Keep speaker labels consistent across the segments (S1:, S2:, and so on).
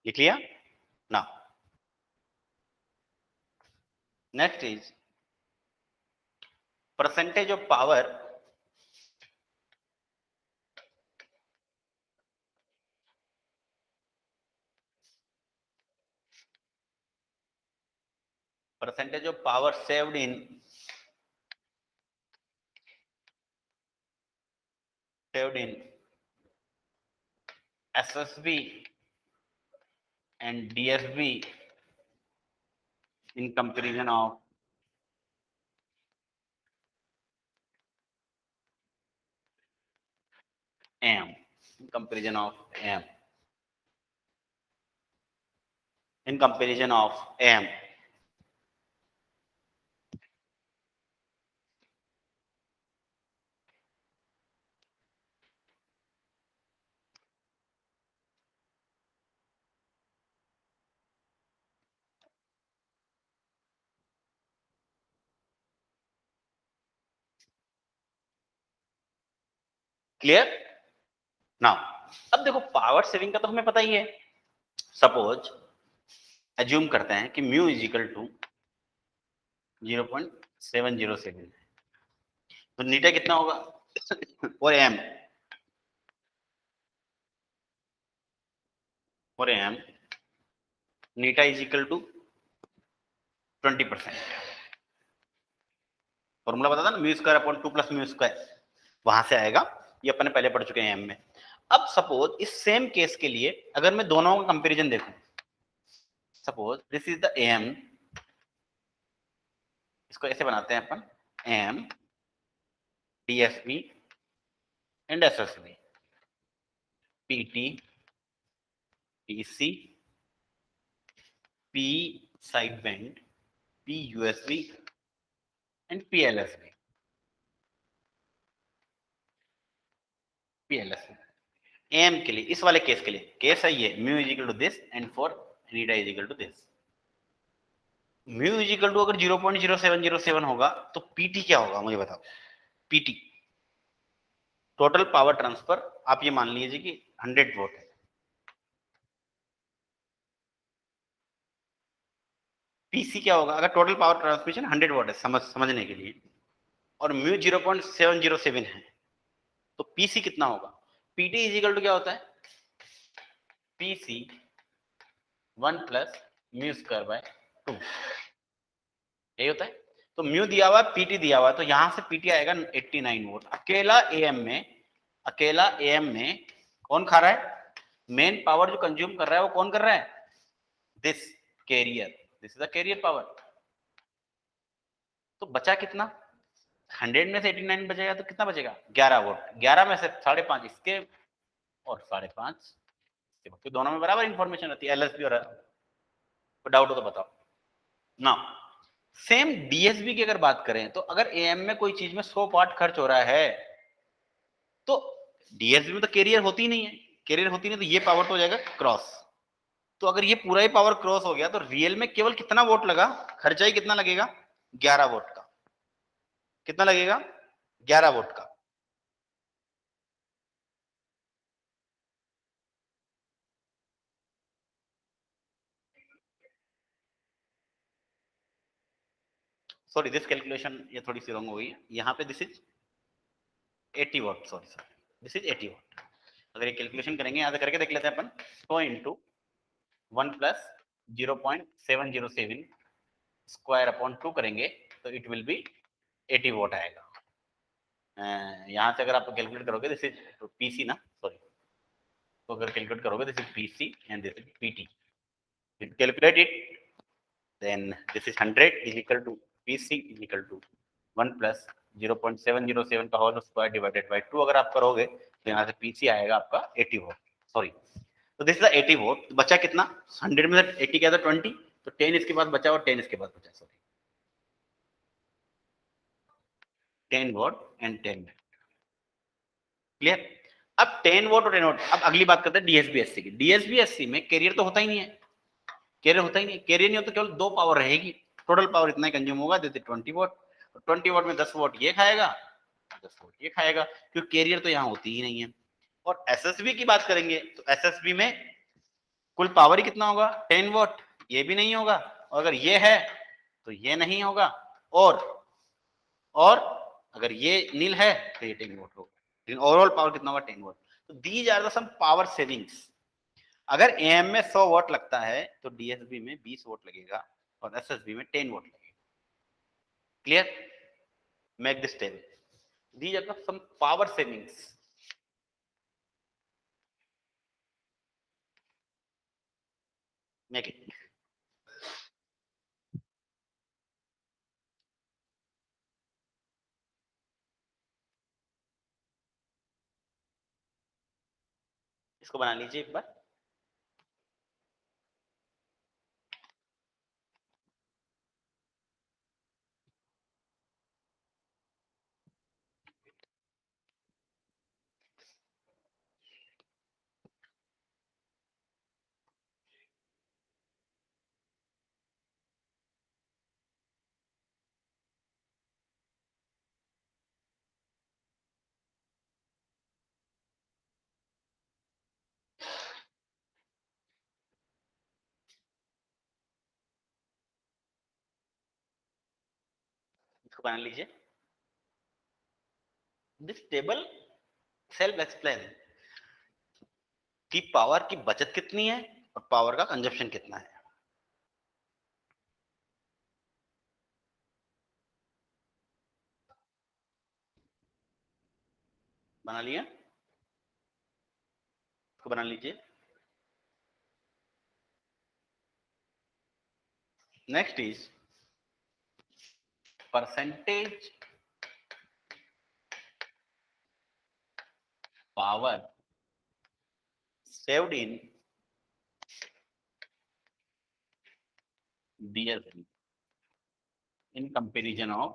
S1: ये clear? Now next is percentage of power saved in SSB and DSB in comparison of AM, in comparison of AM, in comparison of AM. Clear? Now अब देखो power saving का तो हमें पता ही है. Suppose assume करते हैं कि म्यू इज इक्वल टू 0.707 तो नीटा कितना होगा और एम नीटा इज इक्वल टू 20%. फॉर्मूला बता था ना, mu square upon 2 plus mu square, वहां से आएगा. ये अपने पहले पढ़ चुके हैं एम में. अब सपोज इस सेम केस के लिए अगर मैं दोनों का कंपैरिजन देखूं, suppose this is the AM, इसको ऐसे बनाते हैं अपन, AM DSB and SSB, PT, PC, P side band, P USB and PLSB. AM के लिए, इस वाले केस के लिए, केस है ये mu is equal to this and for नीटा is equal to this. Mu is equal to अगर 0.0707 होगा तो पीटी क्या होगा मुझे बताओ. पीटी टोटल पावर ट्रांसफर, आप ये मान लीजिए कि 100 वोट है. पीसी क्या होगा अगर टोटल पावर ट्रांसमिशन 100 वोट है, समझने के लिए, और म्यू 0.707 है तो पीसी कितना होगा. पीटी इज इक्वल टू क्या होता है, PC 1 plus mu square by 2, यही होता है. तो म्यू दिया हुआ है, पीटी दिया हुआ है, तो यहां से पीटी आएगा 89 वोट. अकेला एएम में कौन खा रहा है, मेन पावर जो कंज्यूम कर रहा है वो कौन कर रहा है, this carrier, this is the carrier power. तो बचा कितना, 100 में से 89 बचेगा तो कितना बचेगा, 11 वोट. 11 में से 5.5 इसके और 5.5 इसके, तो दोनों में बराबर इंफॉर्मेशन रहती है. एलएसबी और तो डाउट हो तो बताओ. ना सेम डीएसबी की अगर बात करें तो अगर एएम में कोई चीज में 100 वाट खर्च हो रहा है तो डीएसबी में तो कैरियर होती ही नहीं है. कैरियर होती नहीं तो ये पावर तो हो जाएगा क्रॉस. तो अगर ये पूरा ही पावर क्रॉस हो गया तो रियल में केवल कितना वोट लगा, खर्चा ही कितना लगेगा, 11 वोट का. कितना लगेगा, 11 वोट का. सॉरी दिस कैलकुलेशन ये थोड़ी सी रॉन्ग हो गई. यहाँ पे this is 80 vote, sorry this is 80 vote. अगर ये कैलकुलेशन करेंगे, यहाँ से करके देख लेते हैं अपन. 100 इंटू 1 प्लस 0.707 स्क्वायर अपॉन 2 करेंगे तो इट विल बी 80 वोट आएगा. यहाँ से अगर आप कैलकुलेट करोगे, दिस इज पीसी ना, सॉरी, तो अगर कैलकुलेट करोगे this is PC and this is PT. Calculate it, then this is 100 is equal to PC is equal to 1 plus 0.707 का होल स्क्वायर डिवाइडेड बाय 2 अगर आप करोगे तो यहाँ से PC आएगा आपका 80 वोट. सॉरी, तो दिस इज 80 वोट. तो बचा कितना, 100 में से 80 क्या था 20, तो 10 इसके बाद बचा और 10 इसके बाद बचा. Sorry 10 vote and 10. क्लियर? अब 10 वोट और 10 वोट. अब अगली बात करते हैं डीएसबीएससी की. डीएसबीएससी में कैरियर तो होता ही नहीं है. कैरियर होता ही नहीं. कैरियर नहीं होता, केवल 2 पावर रहेगी. टोटल पावर इतना ही कंज्यूम होगा, जैसे 20 वोट. 20 वोट में 10 वोट ये खाएगा, 10 वोट ये खाएगा, क्योंकि कैरियर तो यहाँ होती ही नहीं है. और एसएसबी की बात करेंगे तो एसएसबी में कुल पावर ही कितना होगा 10 वॉट, ये भी नहीं होगा, और अगर ये है तो ये नहीं होगा, और अगर ये नील है तो ये 10 वॉट होगा। ओवरऑल पावर कितना होगा 10 वॉट। तो these are the sum power savings. अगर एएम में 100 वॉट लगता है तो डीएसबी में 20 वॉट लगेगा और एसएसबी में 10 वॉट लगेगा। Clear? Make this table. These are the sum power savings. Make it. इसको बना लीजिए एक बार। इसको बना लीजिए। दिस टेबल सेल्फ एक्सप्लेन कि पावर की बचत कितनी है और पावर का कंजप्शन कितना है। बना लिया? इसको बना लीजिए। Next is percentage power saved in DSB in comparison of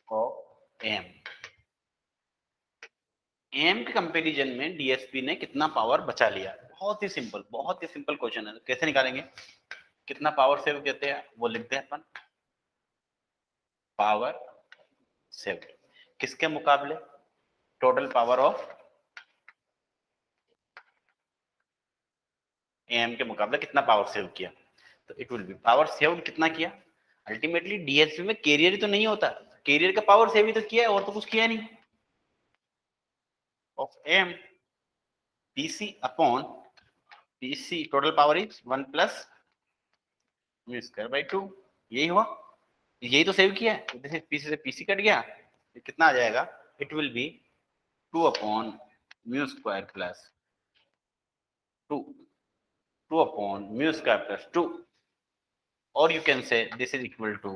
S1: AM। AM के कंपैरिजन में डीएसपी ने कितना पावर बचा लिया। बहुत ही सिंपल क्वेश्चन है। कैसे निकालेंगे? कितना पावर सेव कहते हैं वो लिखते हैं अपन। पावर सेव किसके मुकाबले? टोटल पावर ऑफ एएम के मुकाबले कितना पावर सेव किया। तो it will be power saved कितना किया। अल्टीमेटली डीएसपी में कैरियर ही तो नहीं होता, कैरियर का पावर सेव ही तो किया है और तो कुछ किया नहीं। Of AM PC upon PC total power is 1 plus mu square by 2। यही हुआ, यही तो सेव किया है। जैसे पीसी से पीसी कट गया, कितना आ जाएगा? It will be 2 upon mu square plus 2, 2 upon mu square plus 2, or you can say this is equal to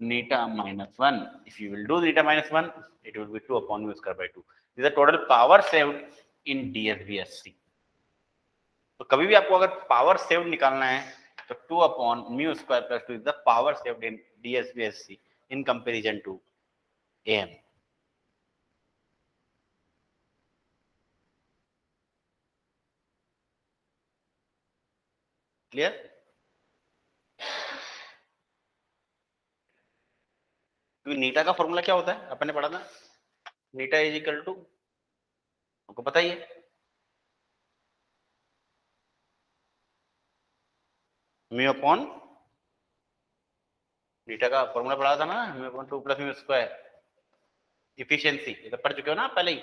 S1: neta minus 1. If you will do neta minus 1, it will be 2 upon mu square by 2. This is the total power saved in DSBSC. तो कभी भी आपको अगर power saved निकालना है तो 2 upon mu square plus 2 is the power saved in DSBSC in comparison to AM. Clear? क्योंकि नीटा का फॉर्मूला क्या होता है अपन ने पढ़ा था। नीटा इज इक्वल टू, आपको पता ही है, म्यू अपॉन नीटा का फॉर्मूला पढ़ा था ना, mu upon 2 plus mu square. Efficiency ये तो पढ़ चुके हो ना पहले ही।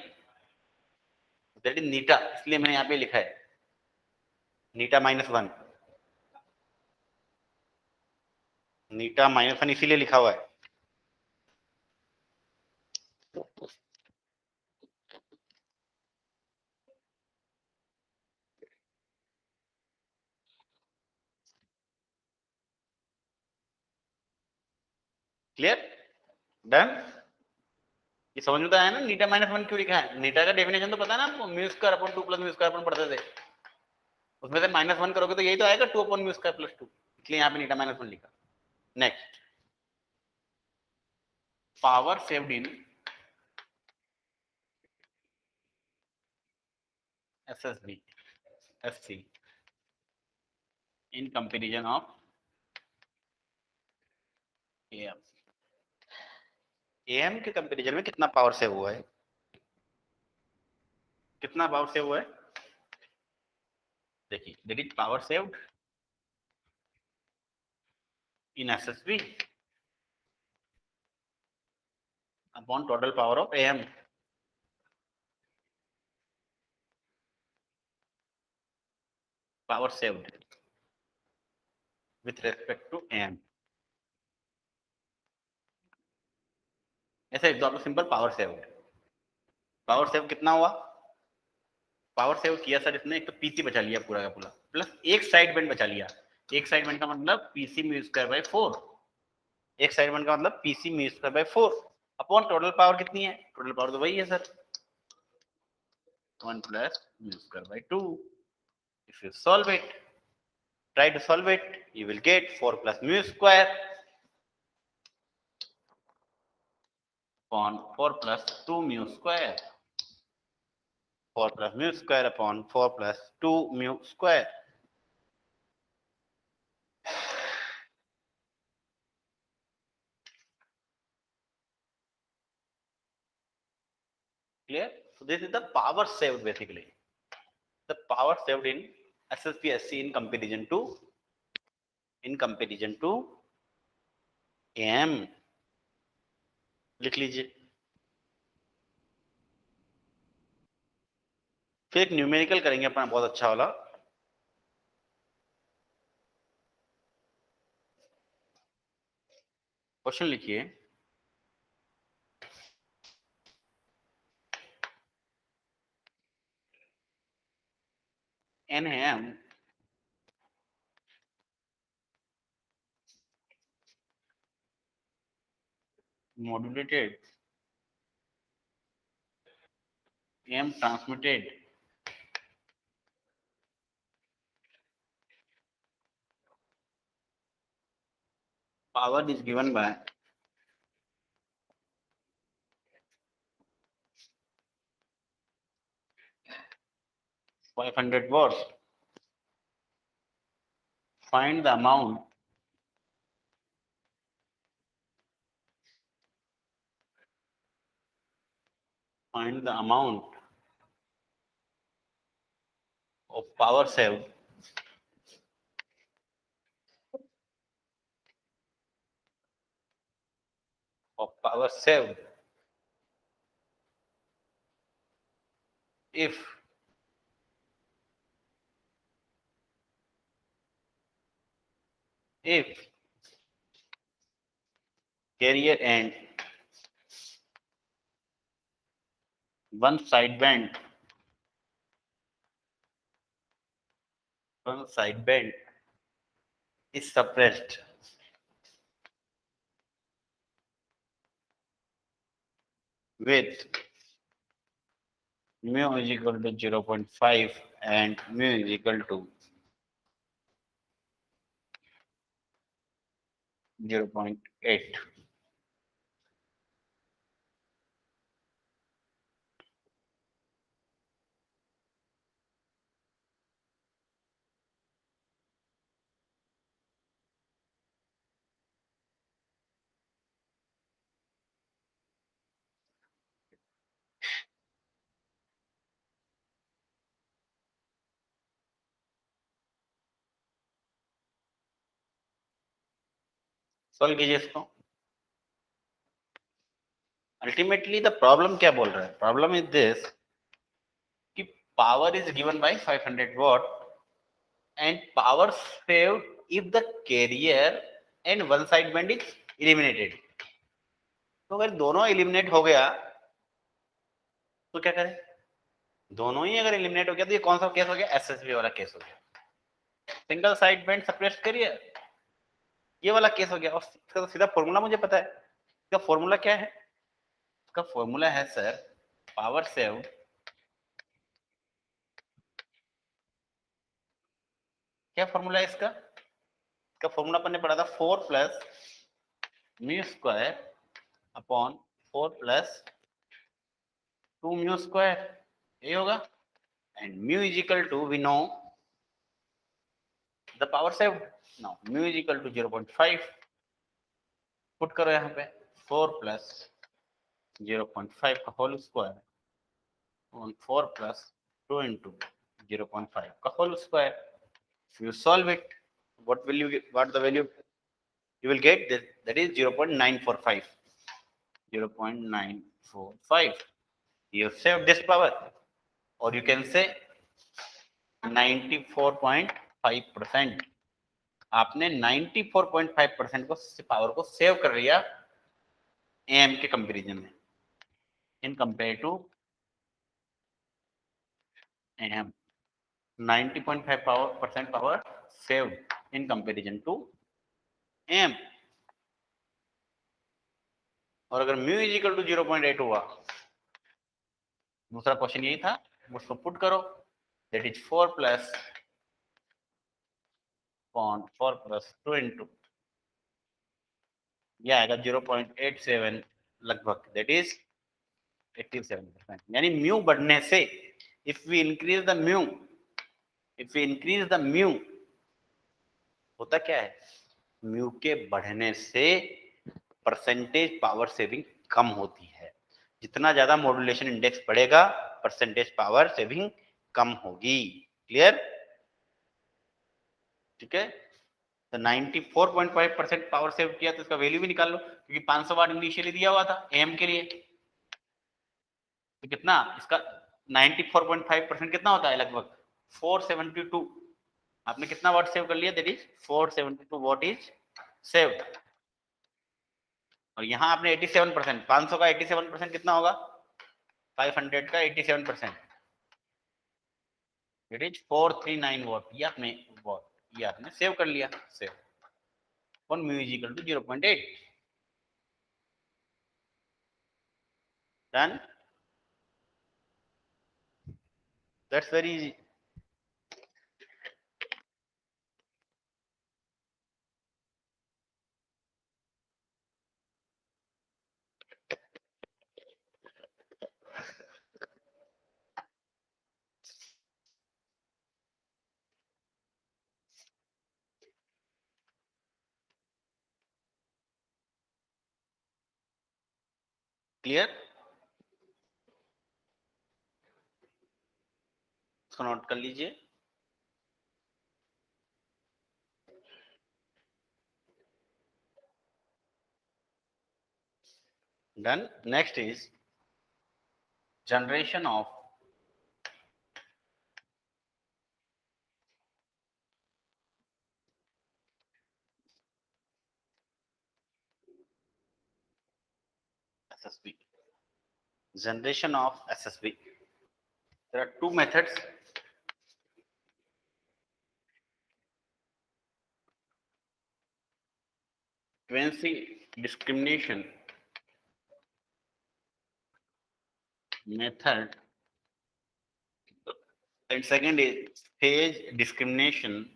S1: दैट इज नीटा, इसलिए मैंने यहाँ पे लिखा है नीटा माइनस 1। नीटा माइनस 1 इसीलिए लिखा हुआ है। क्लियर? डन? ये समझ में तो आया ना नीटा माइनस 1 क्यों लिखा है। नीटा का डेफिनेशन तो पता है ना आपको, mu square upon 2 plus mu square upon पढ़ते थे। उसमें से माइनस 1 करोगे तो यही तो आएगा 2 अपॉन म्यू स्क्वायर प्लस 2, इसलिए यहाँ पे नीटा माइनस 1 लिखा। Next, power saved in SSB SC in comparison of am. Am के कंपैरिजन में कितना पावर सेव हुआ है, कितना पावर सेव हुआ है देखिए, there is power saved in SSP upon total power of AM. Power saved with respect to AM, ऐसे example simple power saved. Power save कितना हुआ, पावर सेव किया सर इसने, एक तो पीसी बचा लिया पूरा का पूरा, प्लस एक साइड बेंड बचा लिया। एक साइड बेंड का मतलब पीसी म्यू स्क्वायर बाय 4, एक साइड बेंड का मतलब PC mu square by 4 upon total power कितनी है, टोटल पावर तो वही है sir 1 plus mu square by 2। If you solve it, try to solve it, you will get 4 plus mu square upon 4 plus 2 mu square, 4 plus mu square upon 4 plus 2 mu square. Clear? So this is the power saved basically. The power saved in SSPSC in comparison to AM. लिख लीजिए। फिर एक numerical करेंगे अपना बहुत अच्छा वाला। Question लिखिए, NAM modulated, AM transmitted, power is given by 500 watts. Find the amount of power saved if carrier end one sideband is suppressed with mu is equal to 0.5 and mu is equal to 0.8. Solve कीजिए इसको। Ultimately the problem क्या बोल रहा है, problem is this कि power is given by 500 watt and power saved if the carrier and one sideband is eliminated. तो अगर दोनों एलिमिनेट हो गया तो क्या करें, दोनों ही अगर एलिमिनेट हो गया तो ये कौन सा केस हो गया, एसएसबी वाला केस हो गया। सिंगल साइड बैंड सप्रेस करिए, ये वाला केस हो गया। और इसका तो सीधा फॉर्मूला मुझे पता है, इसका फॉर्मूला क्या है, इसका फॉर्मूला है सर पावर सेव्ड क्या फॉर्मूला है इसका, इसका फॉर्मूला अपन ने पढ़ा था 4 plus mu square upon 4 plus 2 mu square, ये होगा। And mu is equal to we know the power saved, now mu is equal to 0.5 put करो यहाँ पे 4 प्लस 0.5 का whole square on 4 plus 2 into 0.5 का whole square. If you solve it, what will you get? What the value you will get? That is 0.945. 0.945. You have saved this power, or you can say 94.5%. आपने 94.5% को power को save कर लिया M के comparison में in compare to AM 90.5% power saved in comparison to m. और अगर mu is equal to 0.8 हुआ, दूसरा क्वेश्चन यही था, उसको पुट करो, दैट इज 4 प्लस 2 इंटू यह आएगा 0.87 लगभग, दैट इज 87%. यानी म्यू बढ़ने से if we increase the mu होता क्या है, म्यू के बढ़ने से परसेंटेज पावर सेविंग कम होती है. जितना ज्यादा मॉड्यूलेशन इंडेक्स बढ़ेगा परसेंटेज पावर सेविंग कम होगी. क्लियर? ठीक है. तो 94.5% पावर सेव किया तो इसका वैल्यू भी निकाल लो, क्योंकि 500 वाट इनिशियली दिया हुआ था एम के लिए. तो कितना इसका 94.5% कितना होता है, लगभग 472. आपने कितना वाट सेव कर लिया, that is 472 what is saved. और यहाँ आपने 87%, 500 का 87% कितना होगा, 500 का 87%, इट इज 439 वॉट. ये आपने सेव कर लिया. Save on mu is equal to 0.8. Done. That's very easy. Clear? इसको नोट कर लीजिए. Done. Next is generation of SSB. Generation of SSB. There are two methods. Frequency discrimination method, and second is phase discrimination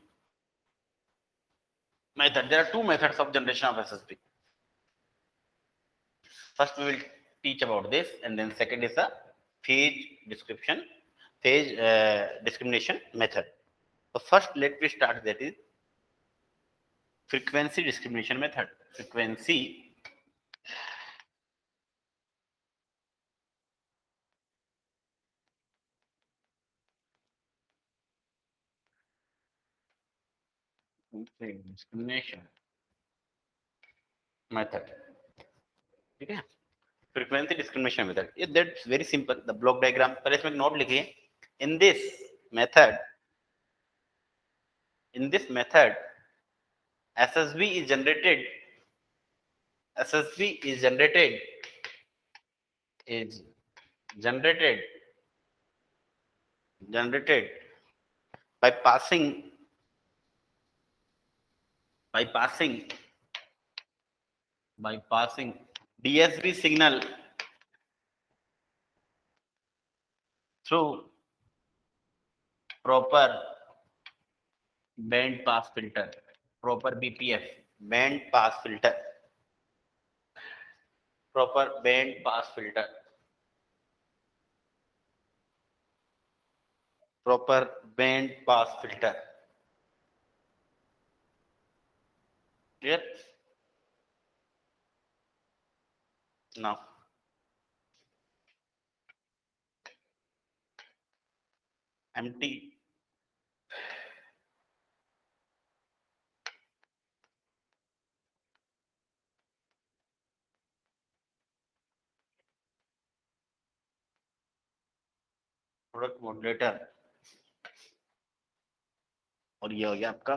S1: method. There are two methods of generation of SSB. First we will teach about this, and then second is the phase discrimination method. So first let me start, that is frequency discrimination method. Frequency discrimination method. ठीक है. Frequency discrimination method, ये that's very simple. The block diagram पहले इसमें note लिखिए. In this method SSB is generated is generated by passing DSB signal through proper band pass filter, proper BPF, band pass filter, proper band pass filter, proper band pass filter. Clear? Now empty product moderator, और ये हो गया आपका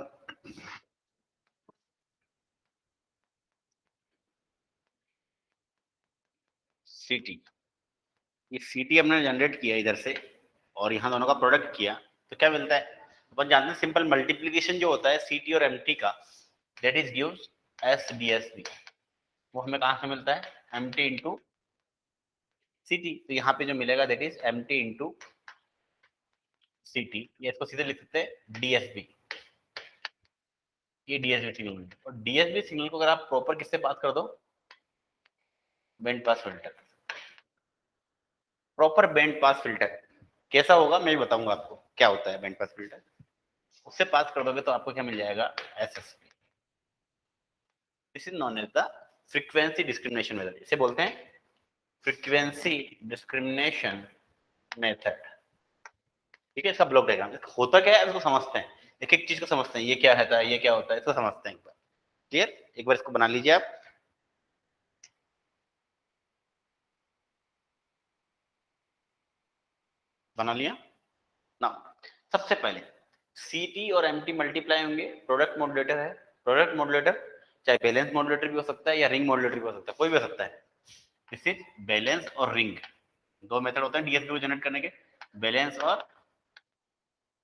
S1: सीटी। ये सीटी हमने generate किया इधर से और यहाँ दोनों का प्रोडक्ट किया, तो क्या मिलता है? अपन जानते हैं सिंपल मल्टीप्लीकेशन जो होता है सीटी और एमटी का, that is gives S DSB. वो हमें कहाँ से मिलता है? एमटी इंटू सीटी। तो यहाँ पे जो मिलेगा दैट इज एमटी इंटू सीटी। ये इसको सीधे लिख सकते हैं डीएसबी। ये डीएसबी सिग्नल, और डीएसबी सिग्नल को अगर आप प्रॉपर किससे बात कर दो? Band pass filter. Proper band pass filter कैसा होगा मैं भी बताऊंगा आपको क्या होता है बैंड पास फिल्टर। उससे पास कर दोगे तो आपको क्या मिल जाएगा? SSP. This is known as the frequency discrimination method. इसे बोलते हैं फ्रीक्वेंसी डिस्क्रिमिनेशन मेथड। ठीक है, इसका ब्लॉक डायग्राम होता क्या है इसको समझते हैं, एक एक चीज को समझते हैं, ये क्या है, ये क्या होता है, इसको समझते हैं एक बार। क्लियर? एक बार इसको बना लीजिए आप। बना लिया ना? सबसे पहले सीटी और एमटी मल्टीप्लाई होंगे, प्रोडक्ट मॉडुलेटर है। प्रोडक्ट मॉडुलेटर चाहे बैलेंस मॉडुलेटर भी हो सकता है या रिंग मॉडुलेटर भी हो सकता है, कोई भी हो सकता है। दिस इज बैलेंस और रिंग, दो मेथड होते हैं डीएसपी को जनरेट करने के, बैलेंस और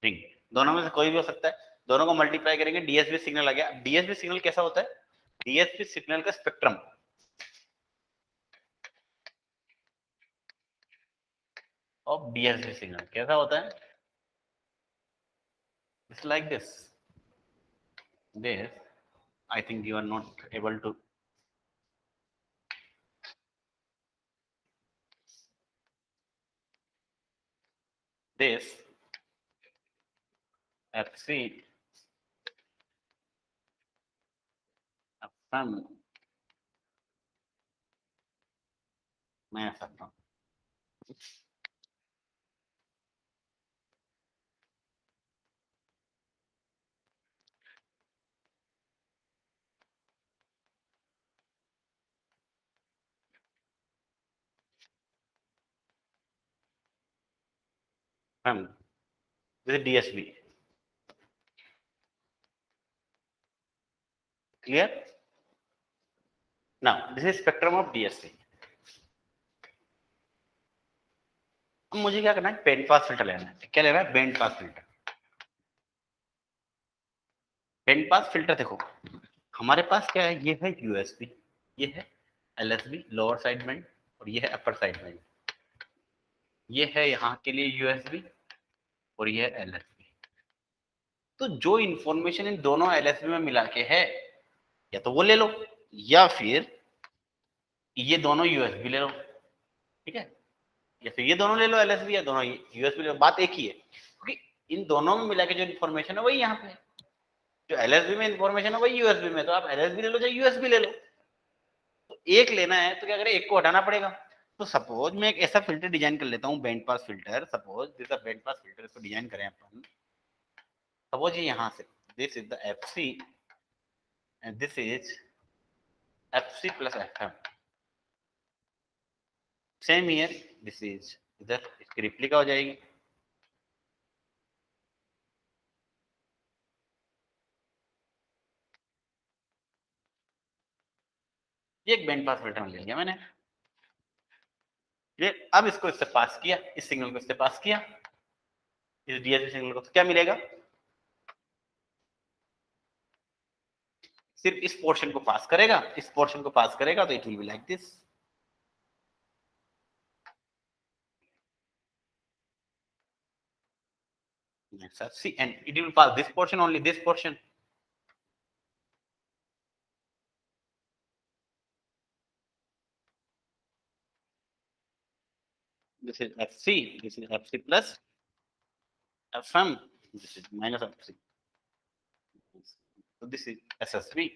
S1: रिंग। दोनों में से कोई भी हो सकता है। दोनों को मल्टीप्लाई करेंगे, डीएसपी सिग्नल आ गया। डीएसपी सिग्नल कैसा होता है? डीएसपी सिग्नल का स्पेक्ट्रम ऑफ डीएसपी सिग्नल कैसा होता है? It's like this I think you are not able to this FC FM मैं सकता हूँ। FM this is DSB. Clear? Now this is spectrum of DSB. अब मुझे क्या करना है? बैंड पास फिल्टर लेना है। क्या लेना है? Band pass filter. Band pass filter देखो हमारे पास क्या है, ये है यूएसबी, ये है एलएसबी लोअर साइड बैंड, और ये है अपर साइड बैंड। ये है यहाँ के लिए यूएसबी और ये है एलएसबी। तो जो इंफॉर्मेशन इन दोनों एलएसबी में मिला के है, या तो वो ले लो या फिर ये दोनों यूएसबी ले लो। ठीक है, या फिर ये दोनों ले लो एलएसबी, या दोनों यूएसबी ले लो, बात एक ही है, क्योंकि इन दोनों में मिला के जो इन्फॉर्मेशन है वही यहाँ पे है। जो एलएसबी में इन्फॉर्मेशन है वही यूएसबी में, तो आप एलएसबी ले लो चाहे यूएसबी ले लो। तो एक लेना है तो क्या करें, एक को हटाना पड़ेगा। तो सपोज मैं एक ऐसा फिल्टर डिजाइन कर लेता हूँ, band pass filter. Suppose this band pass filter, इसको डिजाइन करें अपन। सपोज ये यहाँ से this is the FC and this is FC plus FM. Same here this is, इधर इसकी रिप्लिका हो जाएगी। ये एक बैंड पास फिल्टर ले लिया मैंने। ये अब इसको इससे पास किया, इस सिग्नल को इससे पास किया, इस डीएसपी सिग्नल को, तो क्या मिलेगा? सिर्फ इस पोर्शन को पास करेगा, इस पोर्शन को पास करेगा, तो it will be like this. See, and it will pass this portion only, this portion. This is FC, this is FC plus FM, this is minus FC. So this is SSB.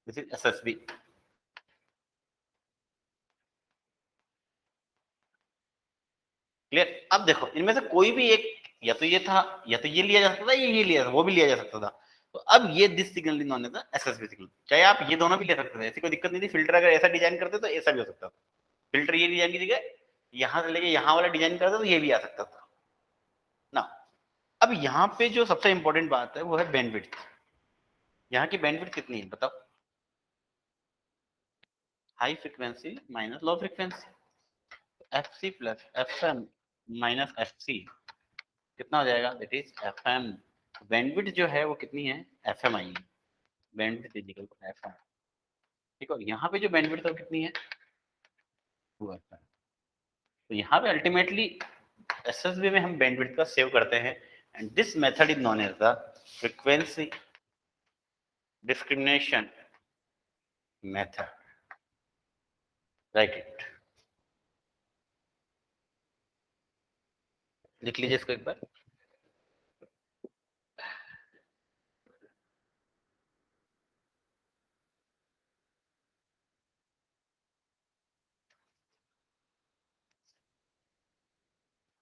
S1: This is SSB. Clear? अब देखो इनमें से कोई भी एक, या तो ये था, या तो ये लिया जा सकता था, ये लिया, वो भी लिया जा सकता था। तो अब ये this signal is known as the SSB signal. चाहे आप ये दोनों भी ले सकते थे, ऐसी कोई दिक्कत नहीं थी। फिल्टर अगर ऐसा डिजाइन करते तो ऐसा भी हो सकता था। फिल्टर ये डिजाइन की जगह यहां से लेके यहां वाला डिजाइन करते तो ये भी आ सकता था ना। अब यहाँ पे जो सबसे इंपॉर्टेंट बात है वो है बैंडविड्थ। यहाँ की बैंडविड्थ कितनी है बताओ? High frequency minus low frequency, FC plus FM minus FC कितना हो जाएगा? That is FM. बैंडविड्थ जो है वो कितनी है? एफएम आई है। Bandwidth is equal to FM. ठीक है, यहाँ पे जो बैंडविड्थ है वो कितनी है? वो एफएम। तो यहाँ पे अल्टीमेटली एसएसबी में हम बैंडविड्थ का सेव करते हैं, and this method is known as the frequency discrimination method. Write it, लिख लीजिए इसको एक बार।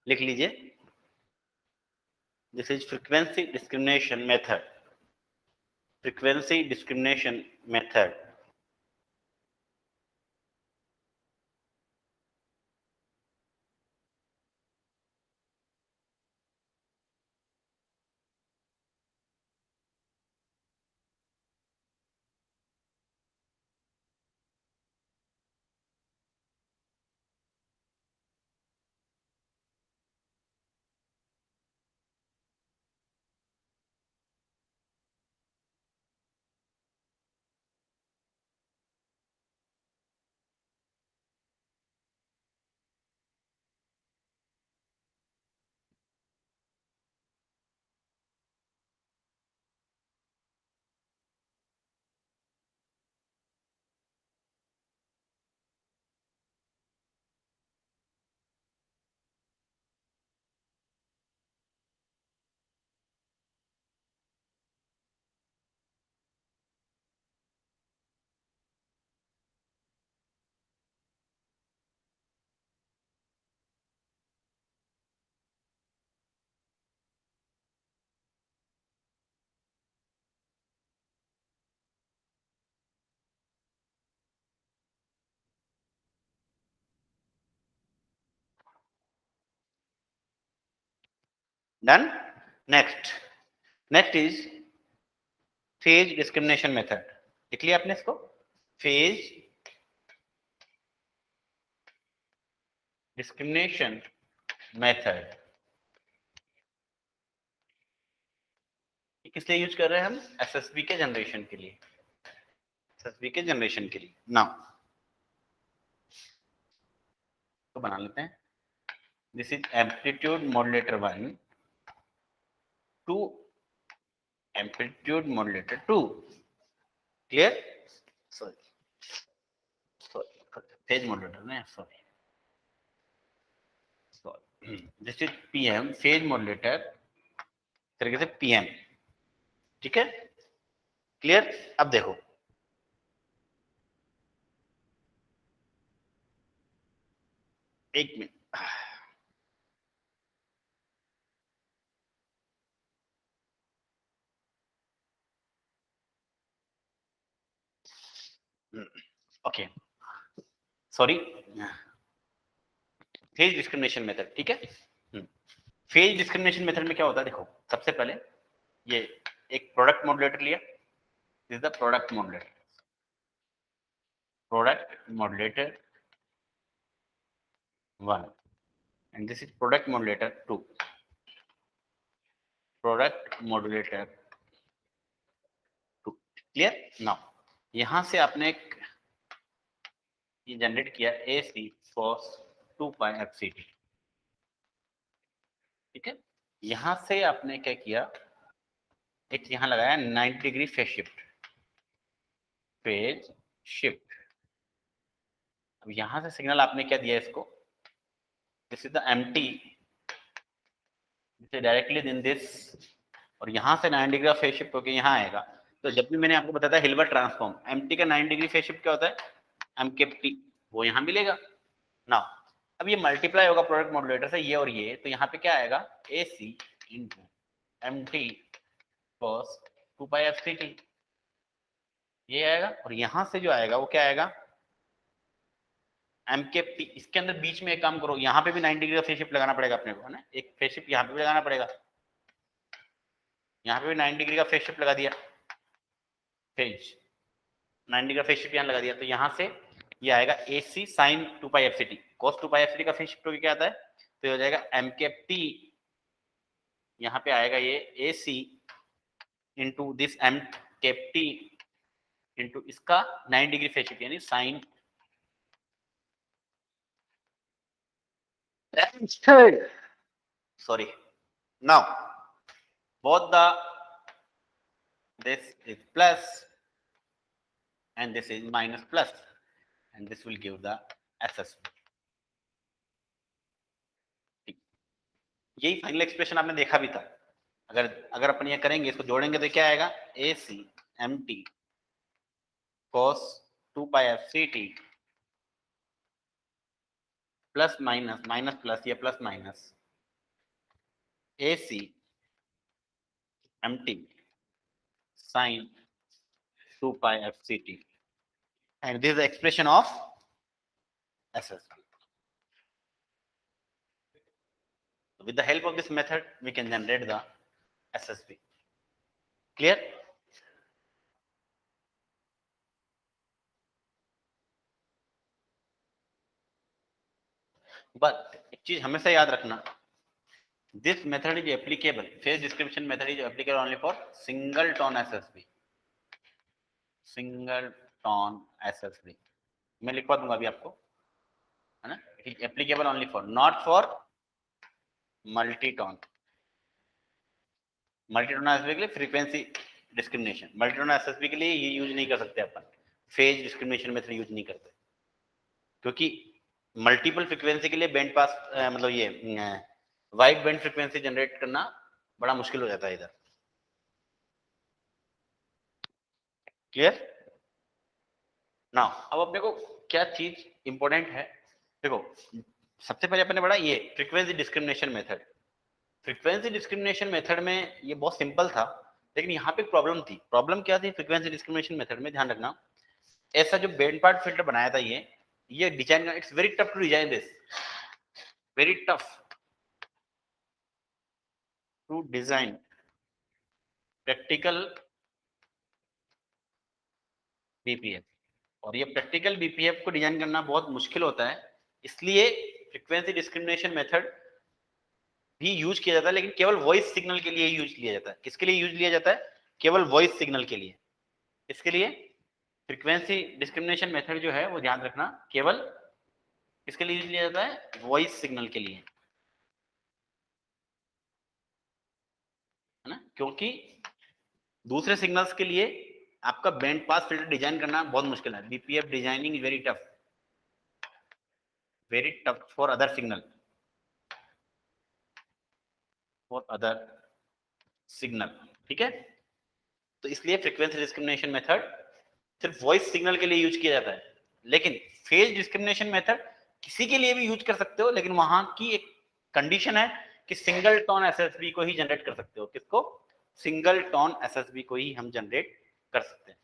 S1: लिख लीजिए, this is frequency discrimination method. Frequency discrimination method. Done. Next, next is phase discrimination method. लिख लिया आपने इसको? फेज डिस्क्रिमिनेशन मेथड किस लिए यूज कर रहे हैं हम? एसएसबी के जनरेशन के लिए। एसएसबी के जनरेशन के लिए। नाउ तो बना लेते हैं। This is amplitude modulator 1 two amplitude modulator 2। Clear? Sorry sorry, phase modulator ना, sorry sorry. This is PM phase modulator तरीके से पीएम। ठीक है, क्लियर? अब देखो, एक minute. Okay, sorry. Phase discrimination method, ठीक है। फेज डिस्क्रिमिनेशन मेथड में क्या होता है? देखो, सबसे पहले ये एक प्रोडक्ट मॉड्यूलेटर लिया। This is the product modulator. Product modulator 1 and this is product modulator 2। Product modulator 2। Clear? Now यहां से आपने एक ये जनरेट किया ए सी cos 2 पाई एफ सी टी। ठीक है, यहां से आपने क्या किया? एक यहां लगाया 90 degree phase shift. Phase shift. अब यहां से सिग्नल आपने क्या दिया इसको? This is the empty directly in this, और यहां से 90 डिग्री फेज शिफ्ट होकर यहां आएगा। तो जब भी मैंने आपको बताया था हिल्बर्ट ट्रांसफॉर्म, एम्प्टी का 90 डिग्री फेज शिफ्ट क्या होता है? एम के टी, वो यहां मिलेगा ना। अब ये मल्टीप्लाई होगा प्रोडक्ट मॉड्यूलेटर से, ये और ये, तो यहाँ पे क्या आएगा, A C into M T cos 2π/f/c ये आएगा। और यहां से जो आएगा वो क्या आएगा, एम के टी। इसके अंदर बीच में एक काम करो, यहाँ पे भी 90 डिग्री का फेज शिफ्ट लगाना पड़ेगा अपने को, है ना, एक फेज शिफ्ट यहाँ पे भी लगाना पड़ेगा, यहाँ पे भी 90 डिग्री का फेज शिफ्ट लगा दिया, फेज 90 डिग्री का फेज शिफ्ट यहाँ लगा दिया, तो यहाँ से ये आएगा A C sign 2π/f/c cos 2π/f/c का फेज शिफ्ट होकर क्या आता है, तो ये हो जाएगा एम के टी, यहाँ पे आएगा ये ए सी इंटू दिस एम के टी इंटू इसका 90 डिग्री फेज शिफ्ट यानी sign, sorry, now both the this is plus and this is minus plus and this will give the SSB। यही फाइनल एक्सप्रेशन आपने देखा भी था। अगर अगर अपन ये करेंगे, इसको जोड़ेंगे तो क्या आएगा, A C M T cos 2π/f/c plus minus minus plus या plus minus A C M T sine 2π/f/c and this is the expression of SSB। With the help of this method, we can generate the SSB. Clear? But एक चीज हमेशा याद रखना, this method is applicable, phase description method is applicable only for single tone SSB, single tone SSB। मैं लिखवा दूंगा अभी आपको, है ना, it is applicable only for, not for multi tone। Multi tone SSB के लिए frequency discrimination, multi tone SSB के लिए ये यूज नहीं कर सकते अपन, फेज डिस्क्रिमिनेशन मेथड यूज नहीं करते, क्योंकि मल्टीपल फ्रीक्वेंसी के लिए बैंड पास मतलब ये वाइड बैंड फ्रीक्वेंसी जनरेट करना बड़ा मुश्किल हो जाता है इधर। क्लियर? नाउ अब अपने को क्या चीज इंपॉर्टेंट है, देखो सबसे पहले अपने पढ़ा ये frequency discrimination method. Frequency discrimination method में ये बहुत सिंपल था, लेकिन यहाँ पे प्रॉब्लम थी। प्रॉब्लम क्या थी फ्रीक्वेंसी डिस्क्रिमिनेशन मेथड में, ध्यान रखना, ऐसा जो बैंड पास फिल्टर बनाया था ये design, it's very tough to design this, very tough to design practical BPF. और ये प्रैक्टिकल बीपीएफ को डिजाइन करना बहुत मुश्किल होता है, इसलिए फ्रीक्वेंसी डिस्क्रिमिनेशन मेथड भी यूज किया जाता है, लेकिन केवल वॉइस सिग्नल के लिए यूज किया जाता है। किसके लिए यूज लिया जाता है? केवल वॉइस सिग्नल के लिए। इसके लिए फ्रीक्वेंसी डिस्क्रिमिनेशन मेथड जो है वो ध्यान रखना केवल किसके लिए यूज लिया जाता है? वॉइस सिग्नल के लिए, है ना, क्योंकि दूसरे सिग्नल्स के लिए आपका बैंड पास फिल्टर डिजाइन करना बहुत मुश्किल है। BPF designing is very tough for other signal, for other signal, ठीक है। तो इसलिए फ्रीक्वेंसी डिस्क्रिमिनेशन मेथड सिर्फ वॉइस सिग्नल के लिए यूज किया जाता है, लेकिन फेज डिस्क्रिमिनेशन मेथड किसी के लिए भी यूज कर सकते हो, लेकिन वहां की एक कंडीशन है कि सिंगल टोन एसएसबी को ही जनरेट कर सकते हो। किसको? सिंगल टोन एसएसबी को ही हम जनरेट कर सकते हैं,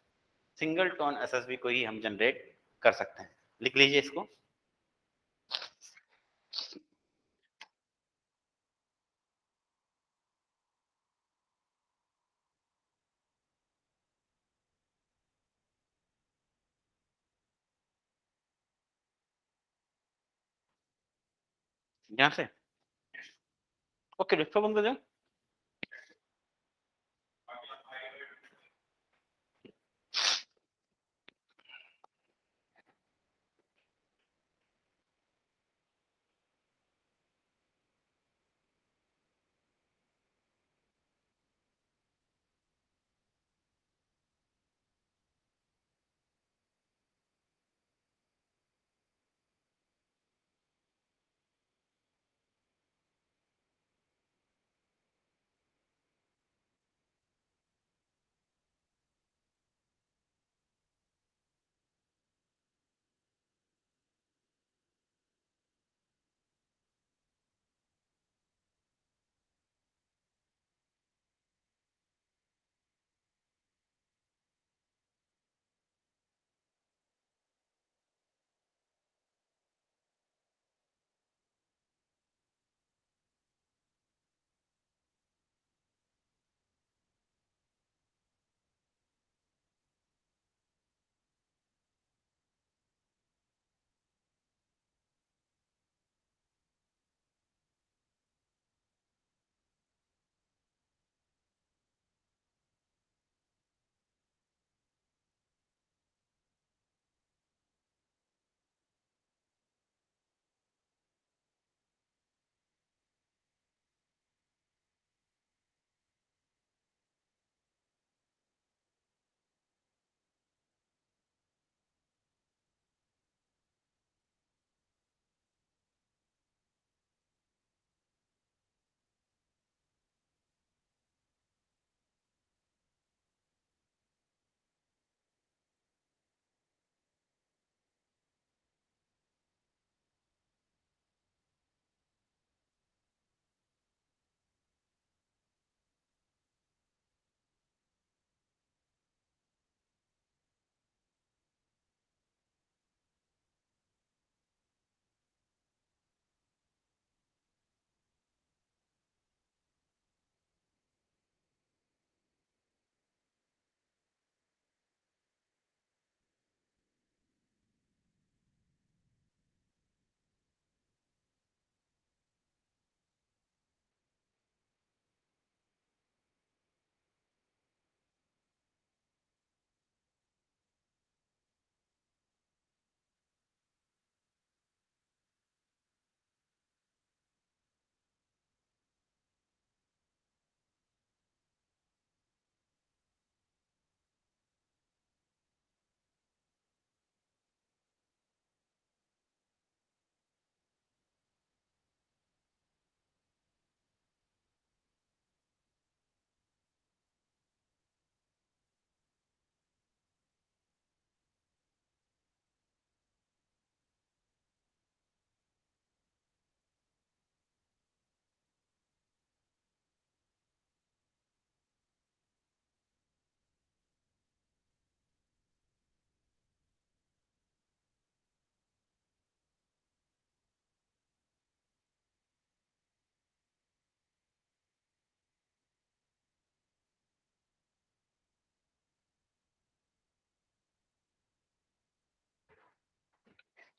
S1: सिंगल टोन एसएसबी को ही हम जनरेट कर सकते हैं। लिख लीजिए इसको। यहां से ओके, लिखो बंद कर दो।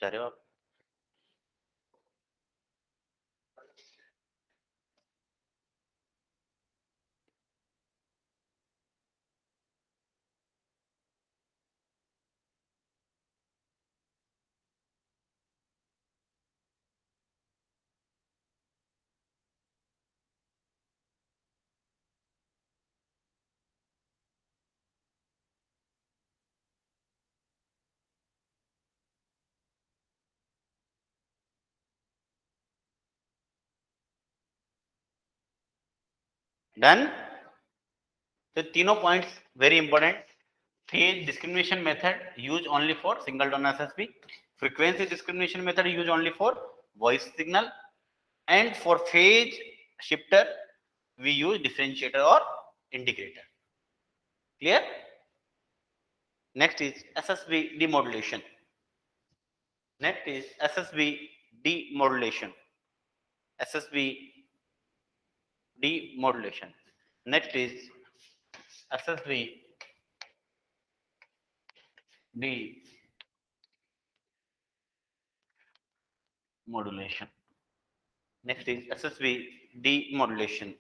S1: चाह रहे हो आप? डन। तो तीनों points very important. Phase discrimination method use only for single tone SSB, frequency discrimination method use only for voice signal, and for phase shifter we use differentiator or integrator. Clear? Next is SSB demodulation. Next is SSB demodulation. SSB demodulation. Next is SSB demodulation. Next is SSB demodulation.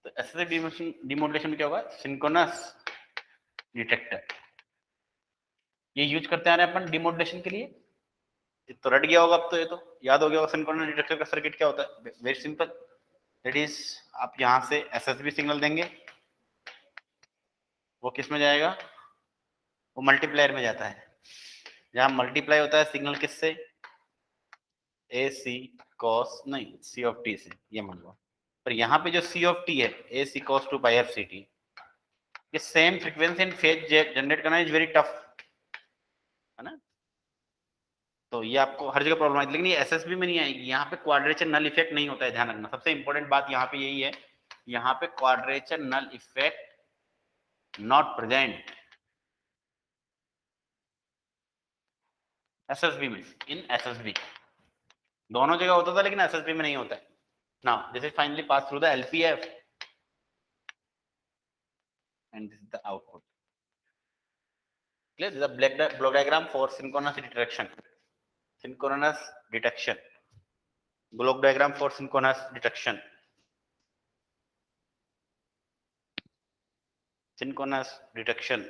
S1: तो SSB demodulation में क्या होगा? Synchronous detector, ये use करते हैं अपन डिमोडुलेशन के लिए। तो रट गया होगा अब, तो ये तो याद हो गया होगा सिंक्रोनस डिटेक्टर का सर्किट क्या होता है। वेरी सिंपल, दैट इज आप यहां से एसएसबी सिग्नल देंगे, वो किस में जाएगा? वो मल्टीप्लायर में जाता है। जहां मल्टीप्लाई होता है सिग्नल किससे? ए सी कॉस नहीं सी ऑफ टी से, ये मान लो। पर यहाँ पे जो सी ऑफ टी है ए सी cos two pi f c T, ये same frequency and phase generate करना इज वेरी टफ, है ना। तो ये आपको हर जगह प्रॉब्लम आएगी, लेकिन ये एसएसबी में नहीं आएगी। यहाँ पे क्वाड्रेचर नल इफेक्ट नहीं होता है, ध्यान रखना। सबसे इंपॉर्टेंट बात यहाँ पे यही है, यहाँ पे quadrature null effect not present SSB में। इन एसएसबी दोनों जगह होता था, लेकिन एसएसबी में नहीं होता है। Now this is finally pass through the LPF and this is the output. Clear? This is a block diagram for synchronous detection. Synchronous detection. Block diagram for synchronous detection. Synchronous detection.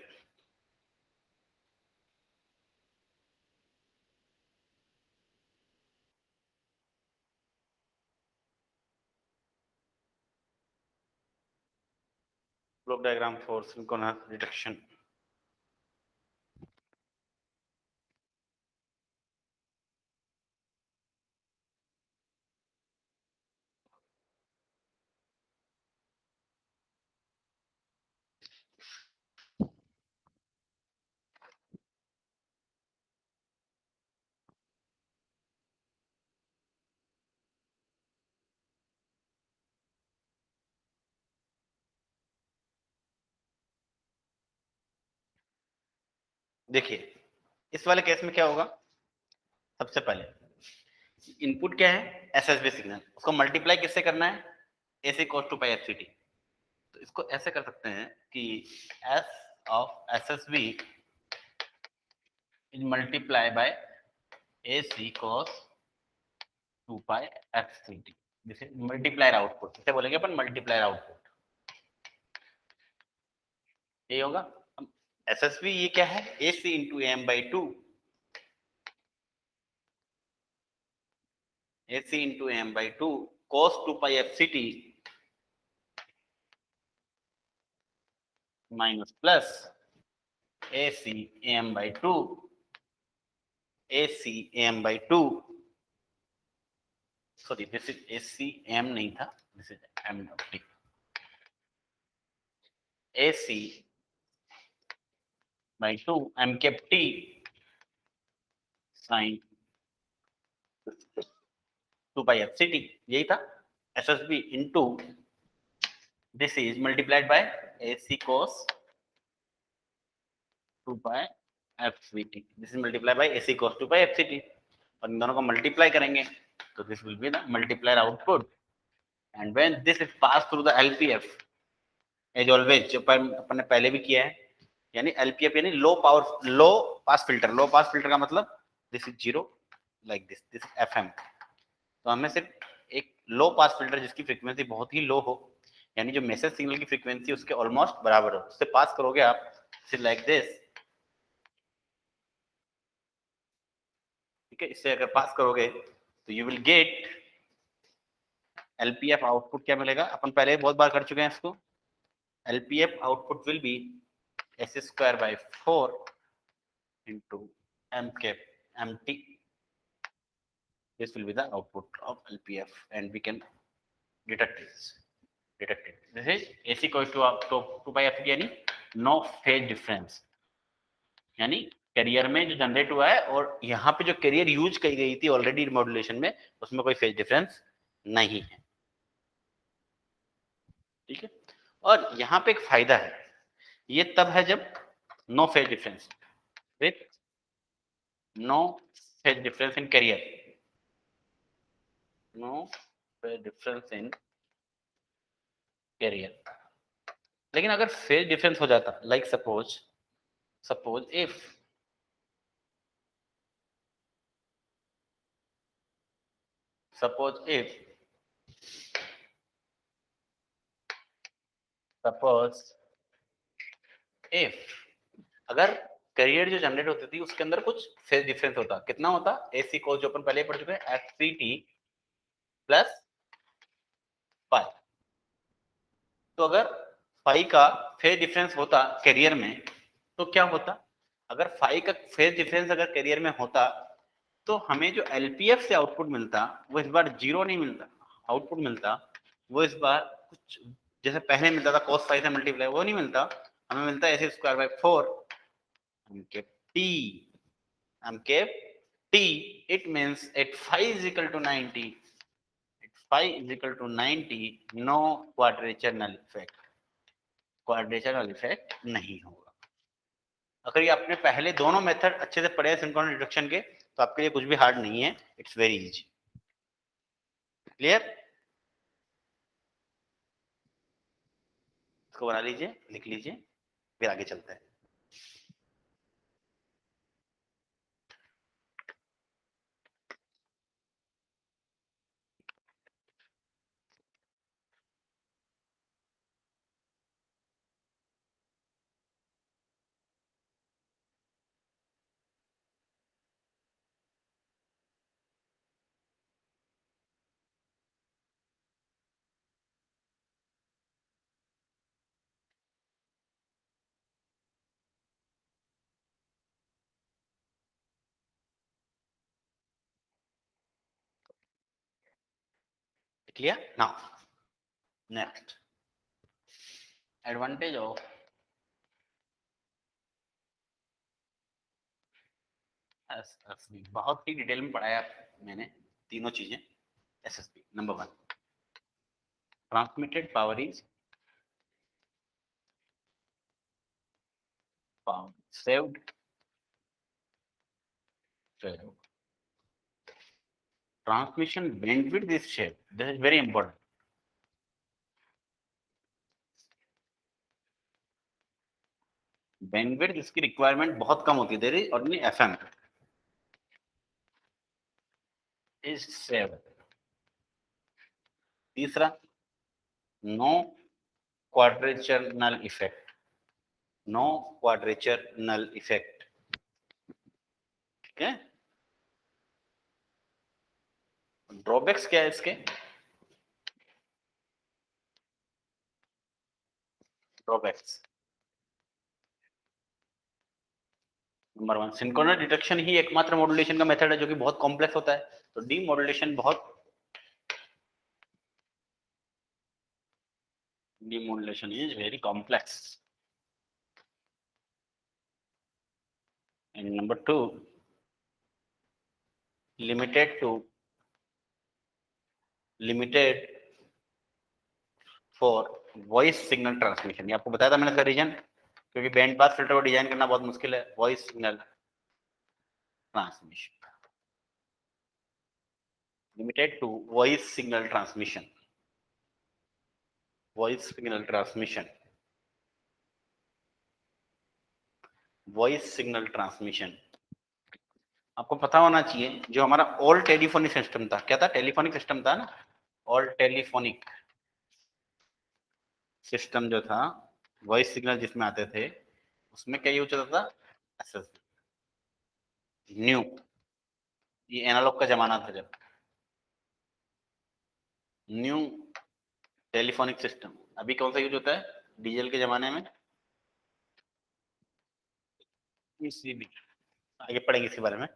S1: Block diagram for synchronous detection. देखिए इस वाले case में क्या होगा? सबसे पहले input क्या है? एसएसबी सिग्नल, उसको मल्टीप्लाई किससे करना है? AC cos two pi f c t. तो इसको ऐसे कर सकते हैं कि S of SSB is multiply by AC cos two pi f c t. This is multiplier output, इसे बोलेंगे अपन मल्टीप्लायर आउटपुट। ये होगा एसएसबी, ये क्या है? AC into m by two, AC into m by 2 cos 2 pi fct minus plus AC m by 2 AC m by 2, sorry this is AC m नहीं था, this is m dot t, AC by 2 m cap t sin 2 pi fct, यही था। SSB into this is multiplied by AC cos 2 pi fct, this is multiplied by AC cos 2 pi fct, और इन दोनों को multiply करेंगे तो this will be the multiplier output, and when this is passed through the LPF as always, जो अपन ने पहले भी किया है, यानी LPF यानी लो पास फिल्टर। लो पास फिल्टर का मतलब this is 0 like this FM। तो हमें सिर्फ एक लो पास फिल्टर जिसकी फ्रीक्वेंसी बहुत ही लो हो, यानी जो मैसेज सिग्नल की फ्रीक्वेंसी उसके ऑलमोस्ट बराबर हो, उससे पास करोगे आप लाइक दिस, ठीक है। इससे अगर पास करोगे तो you will get LPF output क्या मिलेगा, अपन पहले बहुत बार कर चुके हैं इसको। LPF output will be S²/4 into MT. This will be the output of LPF and we can detect it. This is AC equals to 2πf यानी नो फेज डिफरेंस, यानी कैरियर में जो जनरेट हुआ है और यहाँ पे जो कैरियर यूज की गई थी ऑलरेडी मॉड्यूलेशन में, उसमें कोई फेज डिफरेंस नहीं है, ठीक है। और यहाँ पे एक फायदा है, ये तब है जब no phase difference with no phase difference in carrier, no phase difference in carrier. लेकिन अगर फेज डिफरेंस हो जाता, लाइक सपोज इफ अगर कैरियर जो जनरेट होती थी उसके अंदर कुछ फेज डिफरेंस होता, कितना होता, AC कोस जो अपन पहले पढ़ चुके हैं FCT प्लस पाई। तो अगर फाई का फेज डिफरेंस होता कैरियर में तो क्या होता, अगर फाई का फेज डिफरेंस अगर कैरियर में होता तो हमें जो LPF से आउटपुट मिलता वो इस बार 0 नहीं मिलता, आउटपुट मिलता वो इस बार कुछ जैसे पहले मिलता था cos फाई से मल्टीप्लाई, वो नहीं मिलता, हमें मिलता है S²/4 MKT। It means at phi is equal to 90, no quadrature null effect नहीं होगा। अगर ये आपने पहले दोनों मेथड अच्छे से पढ़े हैं सिंक्रोनस डिडक्शन के तो आपके लिए कुछ भी हार्ड नहीं है, इट्स वेरी इजी। क्लियर? इसको बना लीजिए, लिख लीजिए, फिर आगे चलते हैं। Clear? Now, next advantage of SSB, बहुत ही डिटेल में पढ़ाया मैंने तीनों चीजें। SSB number 1, transmitted power is saved. Transmission bandwidth is saved. This is very important. Bandwidth इसकी रिक्वायरमेंट बहुत कम होती है, there is only FM is saved. तीसरा, no quadrature null effect, no quadrature null effect, ठीक है। ड्रॉबैक्स क्या है इसके? ड्रॉबैक्स नंबर 1, सिंक्रोनस डिटेक्शन ही एकमात्र मॉड्यूलेशन का मेथड है जो कि बहुत कॉम्प्लेक्स होता है, तो demodulation is very complex. And number 2, limited for voice signal transmission. ये आपको बताया था मैंने इसका रीजन, क्योंकि बैंड पास फिल्टर को डिजाइन करना बहुत मुश्किल है। Voice signal transmission, limited to voice signal transmission, voice signal transmission. Voice signal transmission. आपको पता होना चाहिए जो हमारा ओल्ड टेलीफोनिक सिस्टम था, क्या था? टेलीफोनिक सिस्टम था ना, ओल्ड टेलीफोनिक सिस्टम जो था, वॉइस सिग्नल जिसमें आते थे, उसमें क्या यूज होता था? एसएसबी। न्यू, ये एनालॉग का जमाना था जब, न्यू टेलीफोनिक सिस्टम। अभी कौन सा यूज होता है डीजल के जमाने में? पीसीबी। आगे पढ़ेंगे इसके बारे में।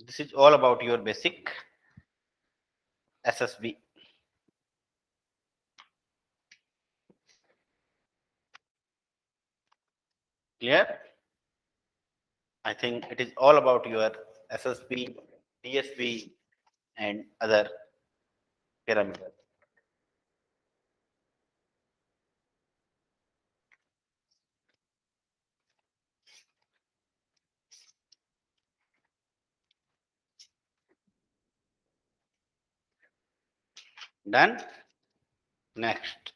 S1: This is all about your basic SSB. Clear? I think it is all about your SSB, DSB, and other parameters. Done? Next.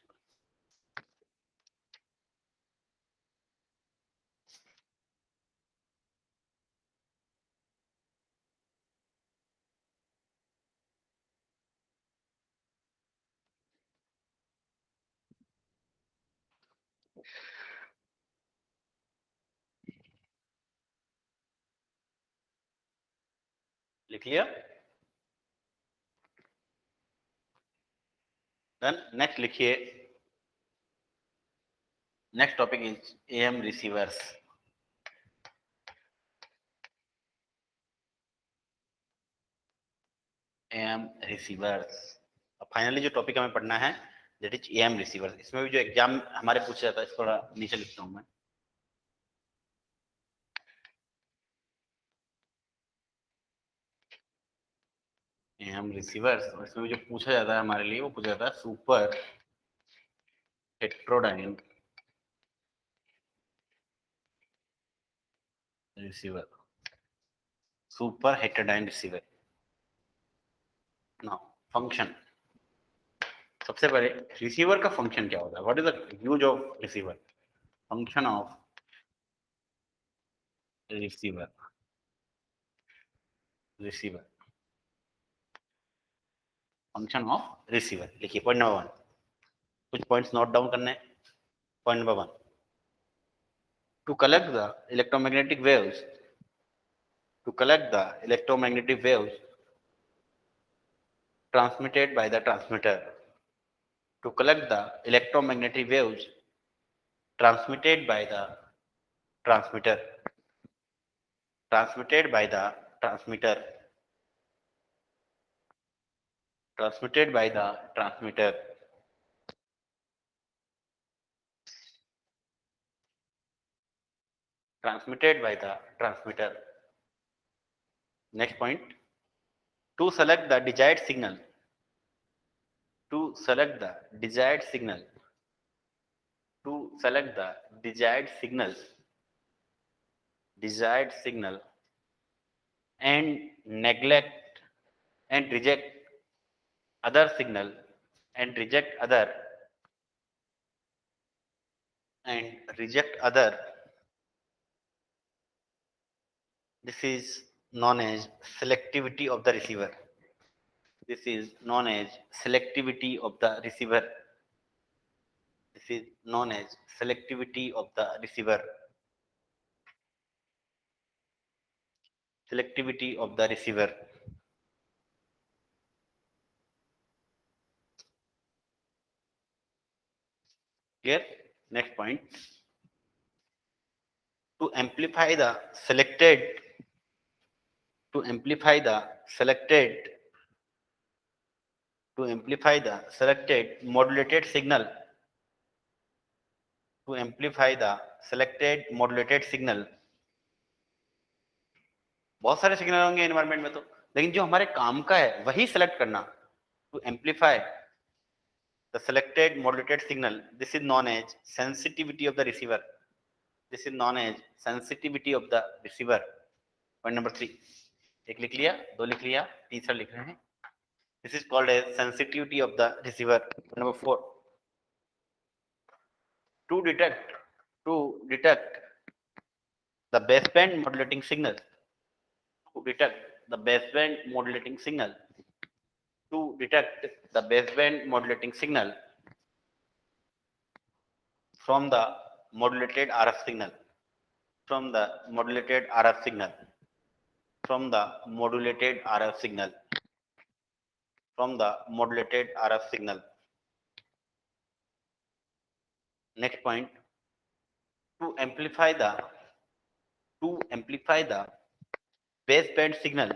S1: लिख लिया? Done? Next लिखिए. Next topic is AM receivers. AM receivers. अब finally जो topic हमें पढ़ना है that is AM receivers. इसमें भी जो एग्जाम हमारे पूछा जाता है, थोड़ा नीचे लिखता हूं मैं. AM receivers, और इसमें भी जो पूछा जाता है हमारे लिए, वो पूछा जाता है super heterodyne receiver. Super heterodyne receiver. Now function. सबसे पहले रिसीवर का फंक्शन क्या होता है? What is the use of receiver? Function of receiver. Receiver, function of receiver. लिखिए पॉइंट नंबर 1. कुछ पॉइंट्स नोट डाउन करने. Point number 1, to collect the electromagnetic waves, to collect the electromagnetic waves transmitted by the transmitter, to collect the electromagnetic waves transmitted by the transmitter, transmitted by the transmitter, transmitted by the transmitter, transmitted by the transmitter. Next point, to select the desired signal, to select the desired signal, to select the desired signal, desired signal, and neglect and reject other signal, and reject other, and reject other. This is known as selectivity of the receiver. This is known as selectivity of the receiver. This is known as selectivity of the receiver. Selectivity of the receiver. Clear? Next point. To amplify the selected, to amplify the selected, to amplify the selected modulated signal, to amplify the selected modulated signal. बहुत सारे signal होंगे environment में तो, लेकिन जो हमारे काम का है वही सेलेक्ट करना. To amplify the selected modulated signal, this is known as sensitivity of the receiver. This is known as sensitivity of the receiver. Point number 3. एक लिख लिया, दो लिख लिया, तीसरा लिख रहे हैं This is called as sensitivity of the receiver. Number 4, to detect the baseband modulating signal. To detect the baseband modulating signal. To detect the baseband modulating signal from the modulated RF signal. From the modulated RF signal. From the modulated RF signal. From the modulated RF signal. Next point, to amplify the baseband signal.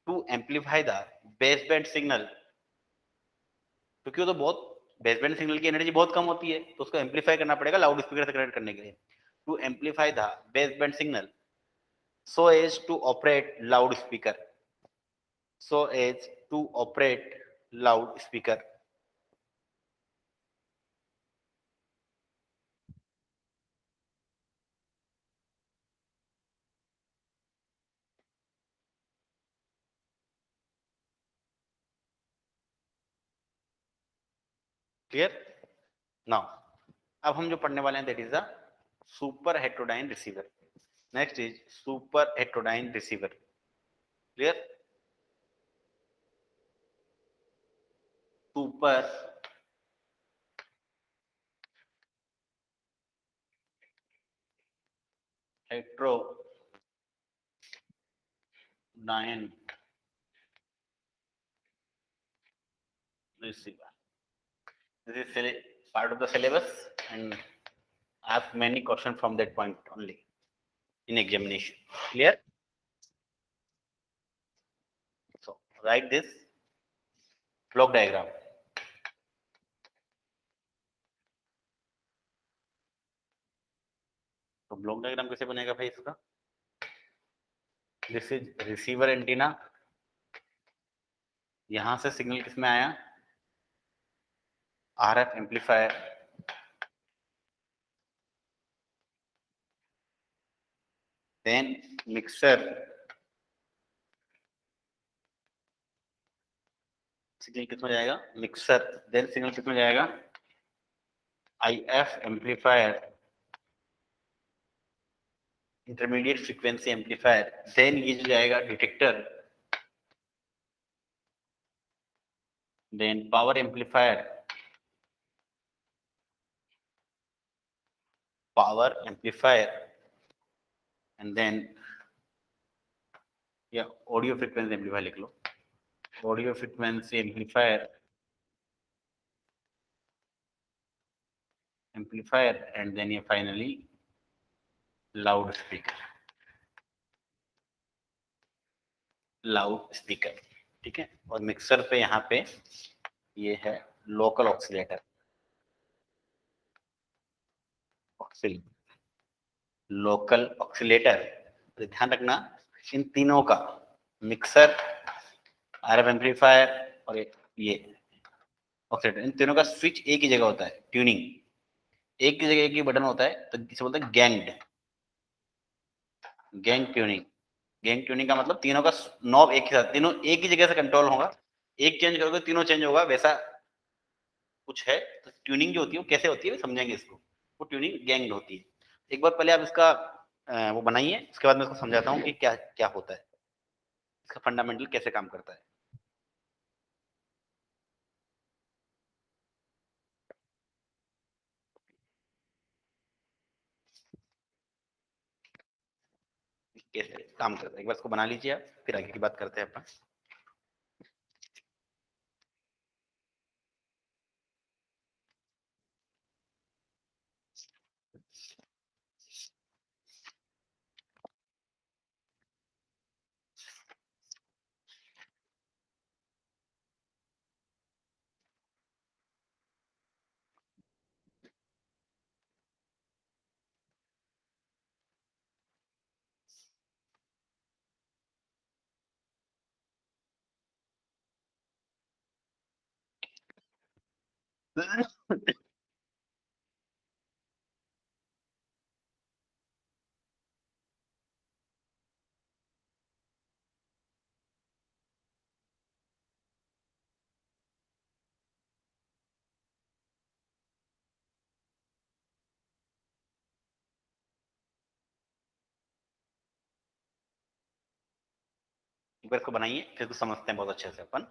S1: To amplify the baseband signal, क्योंकि वो तो बहुत baseband signal की energy बहुत कम होती है, तो उसको एम्पलीफाई करना पड़ेगा लाउड स्पीकर से कनेक्ट करने के लिए. To amplify the baseband signal so as to operate loudspeaker. So as to operate loudspeaker. Clear? Now अब हम जो पढ़ने वाले हैं that is the super heterodyne receiver. Next is super heterodyne receiver. Clear? Super heterodyne receiver. This is part of the syllabus and ask many questions from that point only in examination. Clear? So write this block diagram. तो block diagram कैसे बनेगा भाई इसका? This is receiver antenna. यहां से signal किसमें आया? RF amplifier. Then mixer. Signal किसमें जाएगा? मिक्सर. देन सिग्नल किसमें जाएगा? IF amplifier, intermediate frequency amplifier. Then ये जो जाएगा detector. Then power amplifier, power amplifier, and then audio frequency amplifier लिख लो. Audio frequency amplifier and then finally loudspeaker. ठीक है. और मिक्सर पे यहाँ पे ये है लोकल ऑक्सीलेटर. Local oscillator. ध्यान रखना इन तीनों का, मिक्सर, आरएफ एम्पलीफायर और ये ऑक्सीलेटर, इन तीनों का स्विच एक ही जगह होता है. ट्यूनिंग एक ही जगह एक ही बटन होता है, तो इसे बोलते हैं गैंग ट्यूनिंग. गैंग ट्यूनिंग का मतलब तीनों का नॉब एक ही साथ, तीनों एक ही जगह से कंट्रोल होगा. एक चेंज करोगे तीनों चेंज होगा, वैसा कुछ है. तो ट्यूनिंग जो होती है वो कैसे होती है समझेंगे इसको. वो ट्यूनिंग गैंग होती है. एक बार पहले आप इसका वो बनाइए, उसके बाद मैं इसको समझाता हूँ कि क्या क्या होता है, इसका फंडामेंटल कैसे काम करता है. कैसे काम करता है एक बार इसको बना लीजिए आप, फिर आगे की बात करते हैं अपन. एक बार इसको बनाइए, फिर कुछ समझते हैं बहुत अच्छे से अपन।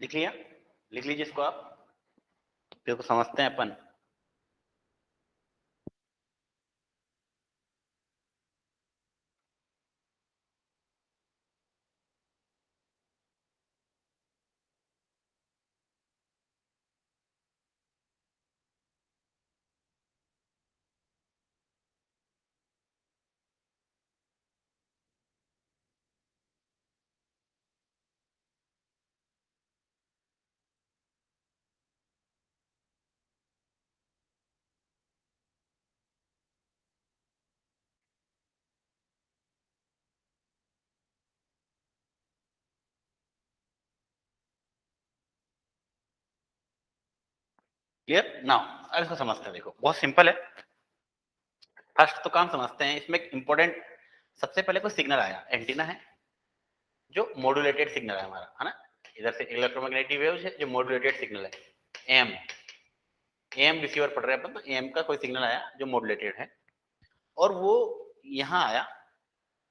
S1: लिख लिया? लिख लीजिए इसको आप, फिर को समझते हैं अपन। Clear now? अब इसको समझते हैं, देखो बहुत सिंपल है। फर्स्ट तो काम समझते हैं, इसमें इंपॉर्टेंट सबसे पहले कोई सिग्नल आया, एंटीना है जो मॉड्यूलेटेड सिग्नल है हमारा, है ना। इधर से इलेक्ट्रोमैग्नेटिक वेव्स है जो मॉड्यूलेटेड सिग्नल है, एम एम रिसीवर पढ़ रहे हैं अपन, तो एम का कोई सिग्नल आया जो मॉड्यूलेटेड है, और वो यहाँ आया।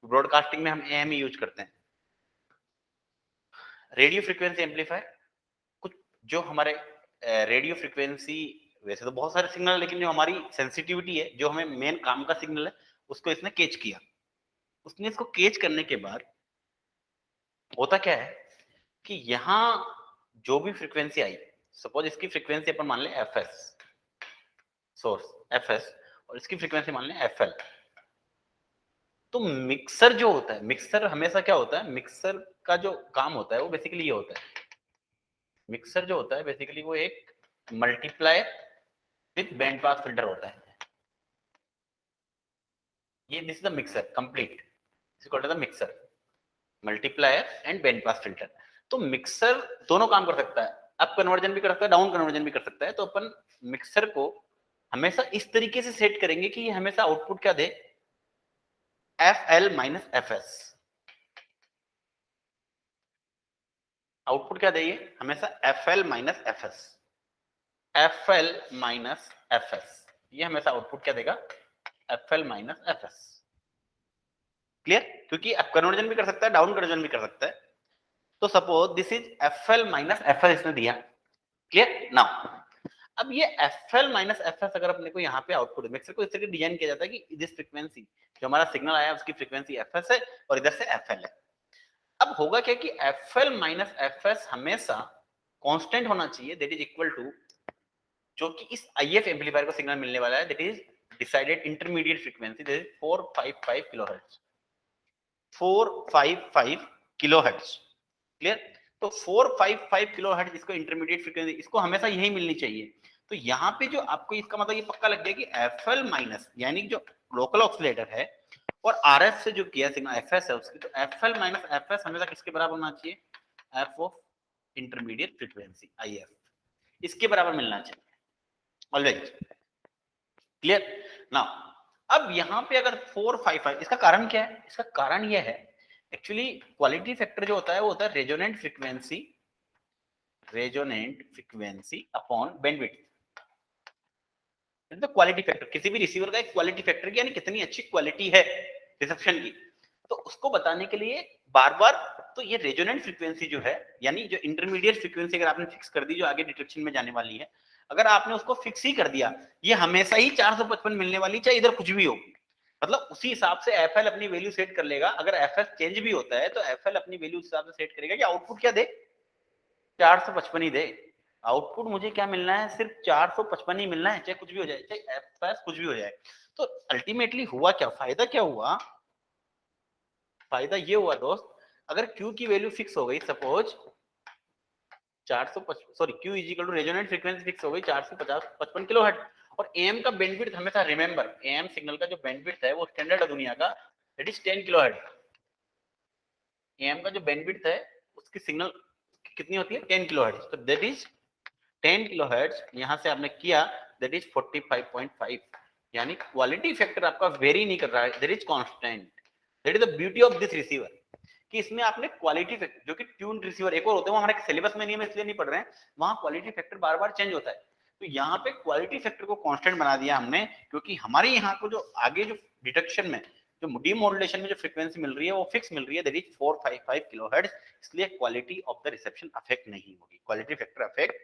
S1: ब्रॉडकास्टिंग में हम एम ही यूज करते हैं। रेडियो फ्रीक्वेंसी एम्पलीफायर, कुछ जो हमारे रेडियो फ्रीक्वेंसी, वैसे तो बहुत सारे सिग्नल, लेकिन जो हमारी सेंसिटिविटी है, जो हमें मेन काम का सिग्नल है, उसको इसने कैच किया। उसने इसको कैच करने के बाद होता क्या है कि यहाँ जो भी फ्रीक्वेंसी आई, सपोज इसकी फ्रीक्वेंसी अपन मान लें F S, source F S, और इसकी फ्रीक्वेंसी मान लें एफ एल। तो मिक्सर जो होता है, मिक्सर हमेशा क्या होता है, मिक्सर का जो काम होता है वो बेसिकली ये होता है। मिक्सर जो होता है बेसिकली वो एक multiplier with band pass filter होता है। ये this is the mixer complete, this is called the mixer, multiplier and band pass filter. तो मिक्सर दोनों काम कर सकता है, अप कन्वर्जन भी कर सकता है, डाउन कन्वर्जन भी कर सकता है। तो अपन मिक्सर को हमेशा इस तरीके से सेट करेंगे कि ये हमेशा आउटपुट क्या दे, F L minus F S. Output क्या दे ये हमेशा, F L minus F S, F L minus F S. ये हमेशा आउटपुट क्या देगा, F L minus F S. Clear? क्योंकि अप कन्वर्जन भी कर सकता है, डाउन कन्वर्जन भी कर सकता है। तो suppose this is F L minus F L इसने दिया। Clear now? अब ये F L minus F S अगर अपने को यहाँ पे आउटपुट, मिक्सर को इस तरह डिजाइन किया जाता है कि दिस फ्रीक्वेंसी जो हमारा सिग्नल आया उसकी फ्रीक्वेंसी एफ एस है और इधर से एफ एल है। अब होगा क्या कि F L minus F S हमेशा कांस्टेंट होना चाहिए, दैट इज इक्वल टू जो कि इस IF एम्पलीफायर को सिग्नल मिलने वाला है, that is decided intermediate frequency, that is 455 kilohertz, 455 kilohertz. Clear? तो 455 किलोहर्ट्ज इसको इंटरमीडिएट फ्रीक्वेंसी, इसको हमेशा यही मिलनी चाहिए। तो यहाँ पे जो आपको इसका मतलब ये पक्का लग गया कि FL माइनस यानी जो लोकल ऑक्सीलेटर है और RF से जो किया सिग्नल FS है उसकी, तो FL माइनस FS हमेशा किसके बराबर होना चाहिए? F of intermediate frequency IF, इसके बराबर मिलना चाहिए ऑलवेज। क्लियर? नाउ अब यहाँ पे अगर 455, इसका कारण क्या है? इसका कारण यह है एक्चुअली क्वालिटी फैक्टर जो होता है वो होता है रेजोनेंट फ्रीक्वेंसी अपॉन बैंडविड्थ। तो क्वालिटी फैक्टर किसी भी रिसीवर का एक क्वालिटी फैक्टर यानी कितनी अच्छी क्वालिटी है रिसेप्शन की, तो उसको बताने के लिए बार बार, तो ये रेजोनेंट फ्रीक्वेंसी जो है यानी जो इंटरमीडिएट फ्रीक्वेंसी अगर आपने फिक्स कर दी जो आगे डिटेक्शन में जाने वाली है, अगर आपने उसको फिक्स ही कर दिया, ये हमेशा ही 455 मिलने वाली, चाहे इधर कुछ भी हो, मतलब उसी हिसाब से एफएल अपनी वैल्यू सेट कर लेगा। अगर एफएल चेंज भी होता है तो एफएल अपनी वैल्यू हिसाब से सेट करेगा कि आउटपुट क्या दे, 455 ही दे। आउटपुट मुझे क्या मिलना है? सिर्फ 455 ही मिलना है, चाहे कुछ भी हो जाए, चाहे एफएस कुछ भी हो जाए। तो अल्टीमेटली हुआ क्या, फायदा क्या हुआ? फायदा ये हुआ दोस्त, अगर Q की वैल्यू फिक्स हो गई, suppose 455, sorry Q is equal to resonant frequency fix हो गई 455 किलोहर्ट्ज, और AM का बैंडविड्थ हमेशा रिमेंबर, AM सिग्नल का जो बैंडविड्थ है वो स्टैंडर्ड है दुनिया का, दैट इज 10 किलोहर्ट्ज। AM का जो बैंडविड्थ है उसकी सिग्नल कितनी होती है? 10 किलोहर्ट्ज। तो दैट इज 10 किलोहर्ट्ज, यहां से आपने किया दैट इज 45.5, यानी क्वालिटी फैक्टर आपका वेरी नहीं कर रहा है, that is constant. That is the beauty of this receiver कि इसमें आपने क्वालिटी फैक्टर, जो कि ट्यून रिसीवर एक और होते हैं वो हमारे सिलेबस में नहीं है इसलिए नहीं पढ़ रहे हैं, वहां क्वालिटी फैक्टर बार बार चेंज होता है। तो यहाँ पे क्वालिटी फैक्टर को कांस्टेंट बना दिया हमने, क्योंकि हमारे यहाँ को जो आगे जो डिटेक्शन में जो डीमॉड्यूलेशन में जो फ्रीक्वेंसी मिल रही है वो फिक्स मिल रही है, दैट इज 455 किलोहर्ट्ज, इसलिए quality of the reception affect नहीं होगी, क्वालिटी फैक्टर अफेक्ट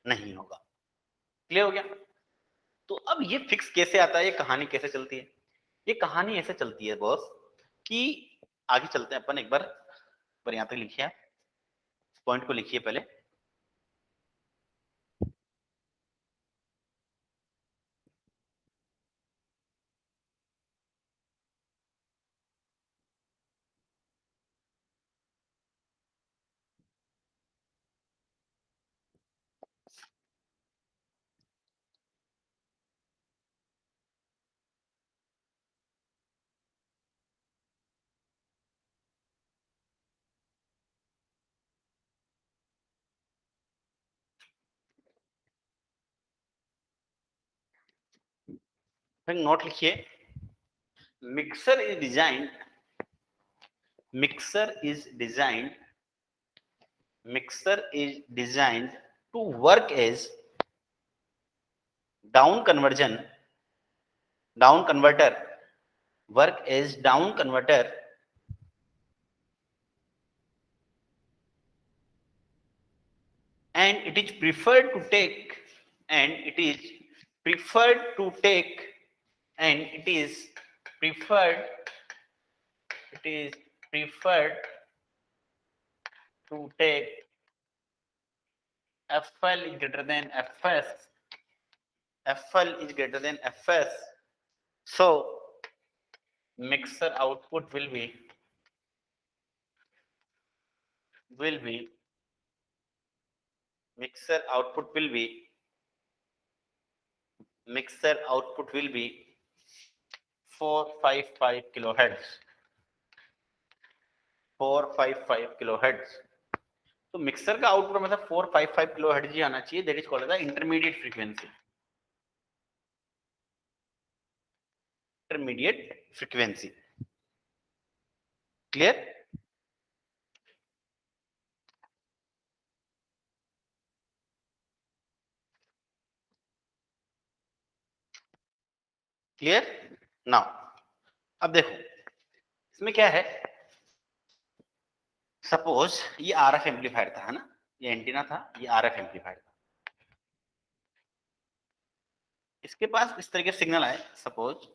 S1: नहीं होगा। क्लियर हो गया? तो अब ये फिक्स कैसे आता है, ये कहानी कैसे चलती है? ये कहानी ऐसे चलती है बॉस कि आगे चलते हैं अपन एक बार, पर यहां तक लिखिए, पॉइंट को लिखिए पहले। फिर नोट लिखिए, mixer is design mixer is design mixer is designed to work as down conversion down converter work as down converter and it is preferred to take and it is preferred to take and it is preferred it is preferred to take FL is greater than FS, FL is greater than FS, so mixer output will be mixer output will be mixer output will be 455 kilohertz 455 kilohertz. तो mixer का output मतलब 455 kilohertz ही आना चाहिए, that is called as intermediate frequency, intermediate frequency. Clear? Clear? Now अब देखो इसमें क्या है, सपोज ये आरएफ एम्पलीफायर था, है ना, ये एंटीना था, ये आरएफ एम्पलीफायर था, इसके पास इस तरह के सिग्नल आए, सपोज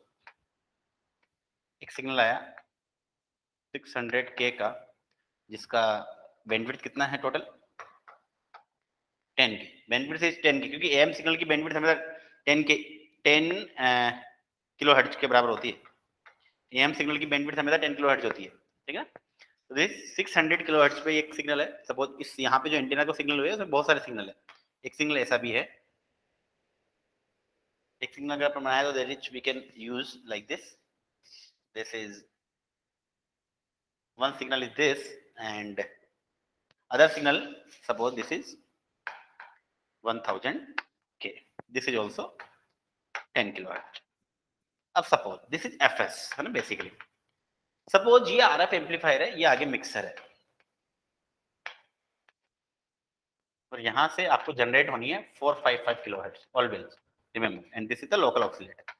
S1: एक सिग्नल आया 600K का, जिसका बैंडविड्थ कितना है टोटल 10 के, बैंडविड्थ इज 10 के, क्योंकि एएम सिग्नल की बैंडविड्थ हमेशा 10 किलो हर्ट्ज के बराबर होती है, एएम सिग्नल की बैंडविड्थ हमेशा 10 किलो हर्ट्ज होती है, ठीक है। 600 किलोहर्ट्ज पे एक सिग्नल है। सपोज इस यहाँ पे जो एंटीना को सिग्नल हुए उसमें बहुत सारे सिग्नल है। एक सिग्नल ऐसा भी है, एक सिग्नल अगर अपन बनाए तो that is we can use like this. This is one signal is this and other signal, suppose this is 1000 k, this is also 10 kilohertz. अब सपोज दिस इज fs है ना, बेसिकली सपोज ये RF amplifier है, ये आगे mixer है और यहां से आपको जनरेट होनी है 455 kilohertz always remember, and this is the local oscillator.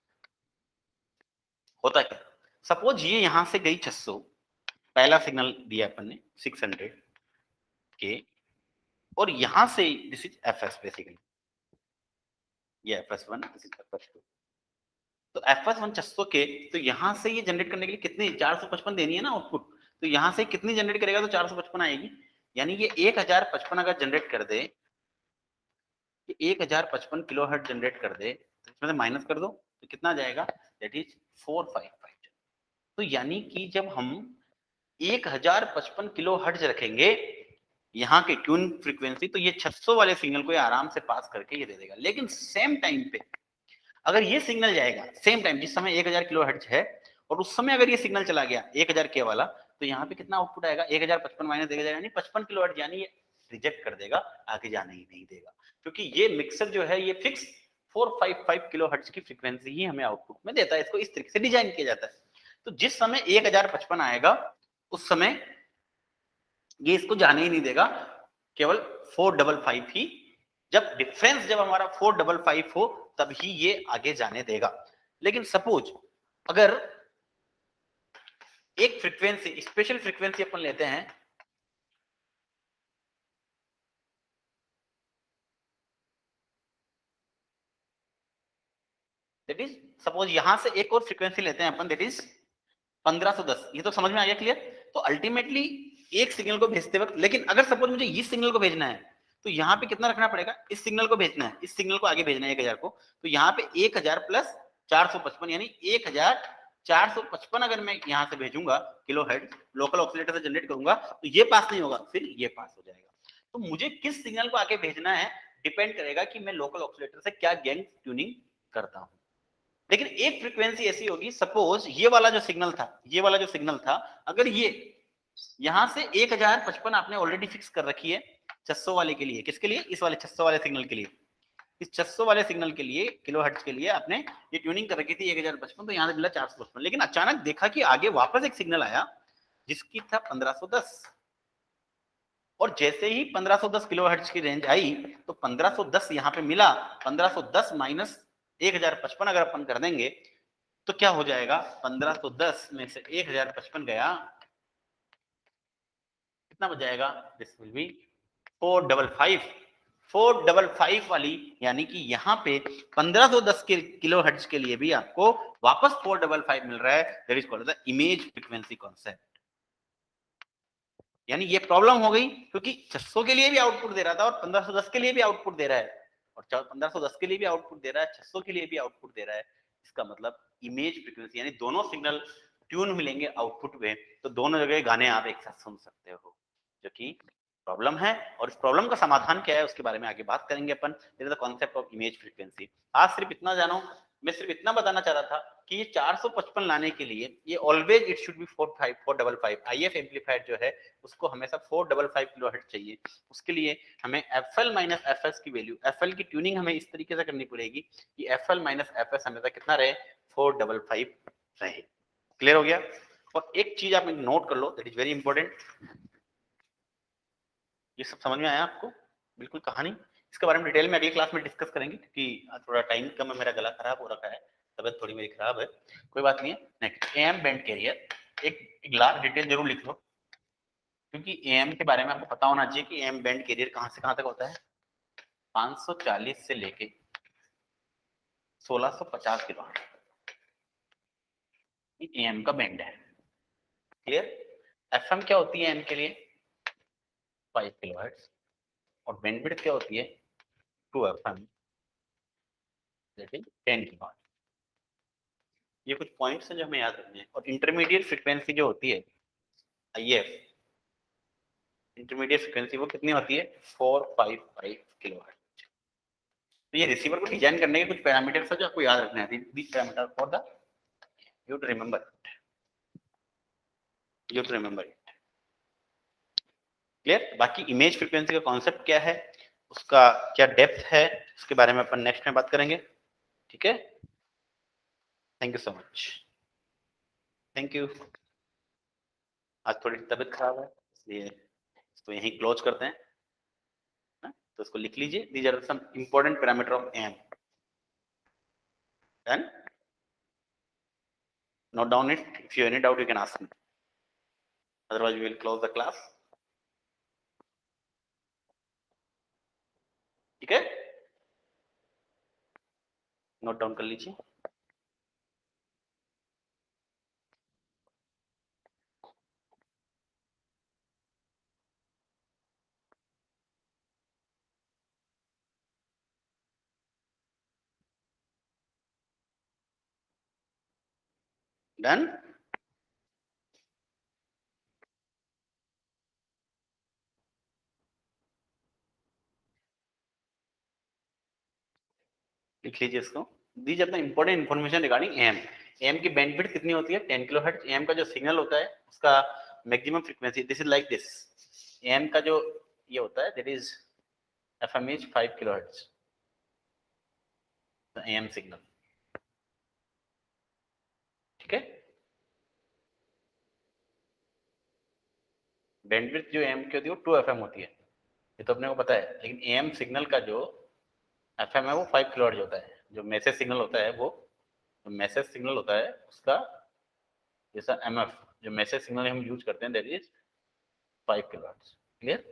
S1: होता क्या, सपोज ये यहां से गई 600, पहला सिग्नल दिया अपन ने 600 के, और यहां से दिस इज fs बेसिकली, ये fs1 दिस इज fs2। तो fs1 600 के, तो यहां से ये जनरेट करने के लिए कितनी 455 देनी है ना आउटपुट, तो यहां से कितनी जनरेट करेगा, तो 455 आएगी। यानी ये 1055 अगर जनरेट कर दे, 1055 किलोहर्ट्ज जनरेट कर दे, तो इसमें से माइनस कर दो तो कितना जाएगा, दैट इज 455। तो यानी कि जब हम 1055 किलोहर्ट्ज रखेंगे यहाँ के ट्यून फ्रीक्वेंसी, तो ये 600 वाले सिग्नल को ये आराम से पास करके ये दे देगा। लेकिन सेम टाइम पे अगर ये सिग्नल जाएगा सेम टाइम जिस समय 1000 किलोहर्ट्ज है, और उस समय अगर ये सिग्नल चला गया 1000 के वाला, तो यहाँ पे कितना आउटपुट आएगा, 1055 माइनस 1000 यानी 55 किलोहर्ट्ज, यानी ये रिजेक्ट कर देगा, आगे जाने ही नहीं देगा, क्योंकि ये मिक्सर जो है ये फिक्स 455 किलोहर्ट्ज की फ्रीक्वेंसी ही हमें आउटपुट में देता है। इसको इस तरीके से डिजाइन किया जाता है। तो जिस समय 1055 आएगा उस समय ये इसको जाने ही नहीं देगा, केवल 455 ही, जब डिफरेंस जब हमारा 455 हो तभी ये आगे जाने देगा। लेकिन सपोज अगर एक फ्रीक्वेंसी, स्पेशल फ्रीक्वेंसी अपन लेते हैं, दैट इज सपोज यहां से एक और फ्रीक्वेंसी लेते हैं अपन, दैट इज 1510। ये तो समझ में आ गया क्लियर। तो अल्टीमेटली एक सिग्नल को भेजते वक्त, लेकिन अगर सपोज मुझे इस सिग्नल को भेजना है तो यहाँ पे कितना रखना पड़ेगा, इस सिग्नल को भेजना है, इस सिग्नल को आगे भेजना है 1000 को, तो यहाँ पे 1000 प्लस 455 यानी 1455 अगर मैं यहाँ से भेजूंगा किलोहर्ट्ज, लोकल ऑक्सीलेटर से जनरेट करूंगा, तो ये पास नहीं होगा, फिर ये पास हो जाएगा। तो मुझे किस सिग्नल को आगे भेजना है डिपेंड करेगा कि मैं लोकल ऑक्सीलेटर से क्या गेन ट्यूनिंग करता हूं। लेकिन एक फ्रीक्वेंसी ऐसी होगी, सपोज ये वाला जो सिग्नल था, ये वाला जो सिग्नल था, अगर ये यहां से 1055 आपने ऑलरेडी फिक्स कर रखी है 600 वाले के लिए, किसके लिए, इस वाले 600 वाले सिग्नल के लिए, इस 600 वाले सिग्नल के लिए किलोहर्ट्ज के लिए आपने ये ट्यूनिंग कर रखी थी 1055, तो यहां से मिला 455। लेकिन अचानक देखा कि आगे वापस एक सिग्नल आया जिसकी था 1510, और जैसे ही 1510 किलोहर्ट्ज की रेंज आई तो 1510 यहाँ पे मिला, 1510 माइनस 1055 अगर अपन कर देंगे तो क्या हो जाएगा, 1510 में से 1055 गया, कितना बच जाएगा, दिस विल बी 455, 455 वाली, यानी कि यहाँ पे 1510 के किलोहर्ट्ज के लिए भी आपको वापस 455 मिल रहा है, that is called the image frequency concept. यानी ये प्रॉब्लम हो गई क्योंकि 600 के लिए भी आउटपुट दे रहा था और 1510 के लिए भी आउटपुट दे रहा है, और 1510 के लिए भी आउटपुट दे रहा है, 600 के लिए भी आउटपुट दे रहा है। इसका मतलब इमेज फ्रीक्वेंसी, यानी दोनों सिग्नल ट्यून मिलेंगे आउटपुट में, तो दोनों जगह गाने आप एक साथ सुन सकते हो, जो कि प्रॉब्लम है। और इस प्रॉब्लम का समाधान क्या है उसके बारे में आगे बात करेंगे अपन। This is the concept of image frequency. आज सिर्फ इतना जानो, मैं सिर्फ इतना बताना चाह रहा था कि ये 455 लाने के लिए ये always it should be 455। If amplifier जो है उसको हमेशा 455 किलोहर्ट्ज चाहिए। उसके लिए हमें FL माइनस FS की वैल्यू, FL की ट्यूनिंग हमें इस तरीके से करनी पड़ेगी कि FL माइनस FS हमेशा कितना रहे, 455 रहे। क्लियर हो गया। और एक चीज आप नोट कर लो, दैट इज वेरी इंपॉर्टेंट। ये सब समझ में आया आपको, बिल्कुल कहानी, इसके बारे में डिटेल में अगली क्लास में डिस्कस करेंगे क्योंकि थोड़ा टाइम कम है, मेरा गला खराब हो रखा है, तबियत थोड़ी मेरी खराब है, कोई बात नहीं है। नेक्स्ट एएम बैंड कैरियर, एक ग्लास डिटेल जरूर लिख लो क्योंकि एएम के बारे में आपको पता होना चाहिए कि एएम बैंड कैरियर कहां से कहां तक होता है। 540 से लेके 1650 किलो एएम का बैंड है। क्लियर। एफएम क्या होती है एम के लिए, 5 किलोहर्ट्ज, और बैंडविड्थ क्या होती है 2 एफएम, दैट इज 10 किलोहर्ट्ज। ये कुछ पॉइंट्स हैं जो हमें याद रखने हैं। और इंटरमीडिएट फ्रीक्वेंसी जो होती है आईएफ, इंटरमीडिएट फ्रीक्वेंसी वो कितनी होती है 455 किलोहर्ट्ज। तो ये रिसीवर को डिजाइन करने के कुछ पैरामीटर्स है जो आपको याद रखने हैं। These parameter for the you to remember it. Clear? बाकी इमेज फ्रीक्वेंसी का कॉन्सेप्ट क्या है, उसका क्या डेप्थ है, उसके बारे में अपन नेक्स्ट में बात करेंगे। ठीक है, thank you so much. Thank you. आज थोड़ी तबीयत खराब है इसलिए इसको यहीं क्लोज करते हैं ना? तो इसको लिख लीजिए, these are some important parameter of AM. Done, note down it. If you have any doubt, you can ask me. Otherwise, we will close the class. ठीक है, नोट डाउन कर लीजिए। डन, लिख लीजिए इसको। These are the important information regarding AM. AM की bandwidth कितनी होती है 10 किलोहर्ट्ज। एम का जो सिग्नल होता है उसका maximum frequency this is like this. AM का जो ये होता है that is FM is 5 kilohertz AM signal. ठीक है, बैंडविड्थ जो एम की होती है वो 2 एफएम होती है, ये तो अपने को पता है। लेकिन एम सिग्नल का जो एफएम है वो 5 किलोहर्ट्ज होता है। जो मैसेज सिग्नल होता है वो मैसेज सिग्नल होता है उसका जैसा एमएफ जो मैसेज सिग्नल हम यूज करते हैं that is 5 kilohertz. Clear?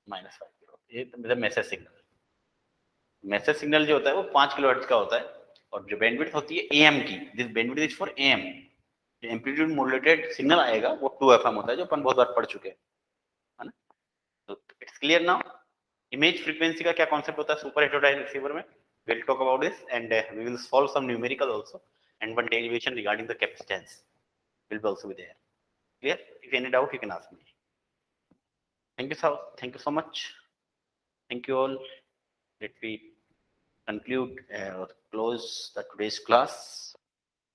S1: -5 kilohertz ये मैसेज सिग्नल। मैसेज सिग्नल जो होता है वो 5 किलोहर्ट्ज का होता है। और जो बैंडविड्थ होती है एएम की, this bandwidth is for am. जो एम्पलीट्यूड मॉड्यूलेटेड सिग्नल आएगा वो 2 एफएम होता है, जो अपन बहुत बार पढ़ चुके हैं, है ना? तो it's clear now. Image frequency का क्या कॉन्सेप्ट होता है सुपर हेटेरोडाइन रिसीवर में? we'll talk about this and we will solve some numerical also, and one derivation regarding the capacitance will be also be there. Clear? If any doubt you can ask me. Thank you so much. Thank you all. Let me conclude or close the today's class.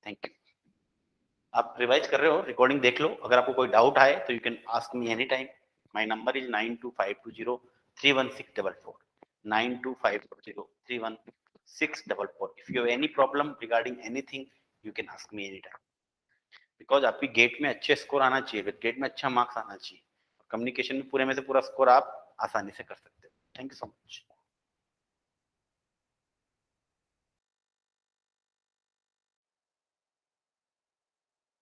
S1: Thank you. आप revise कर रहे हो, recording देख लो। अगर आपको कोई doubt आए तो you can ask me any time. My number is 9252031644 9252031644। If you have any problem regarding anything you can ask me any time. Because आपकी गेट में अच्छे स्कोर आना चाहिए, गेट में अच्छा मार्क्स आना चाहिए। कम्युनिकेशन में पूरे में से पूरा स्कोर आप आसानी से कर सकते हो। Thank you so much.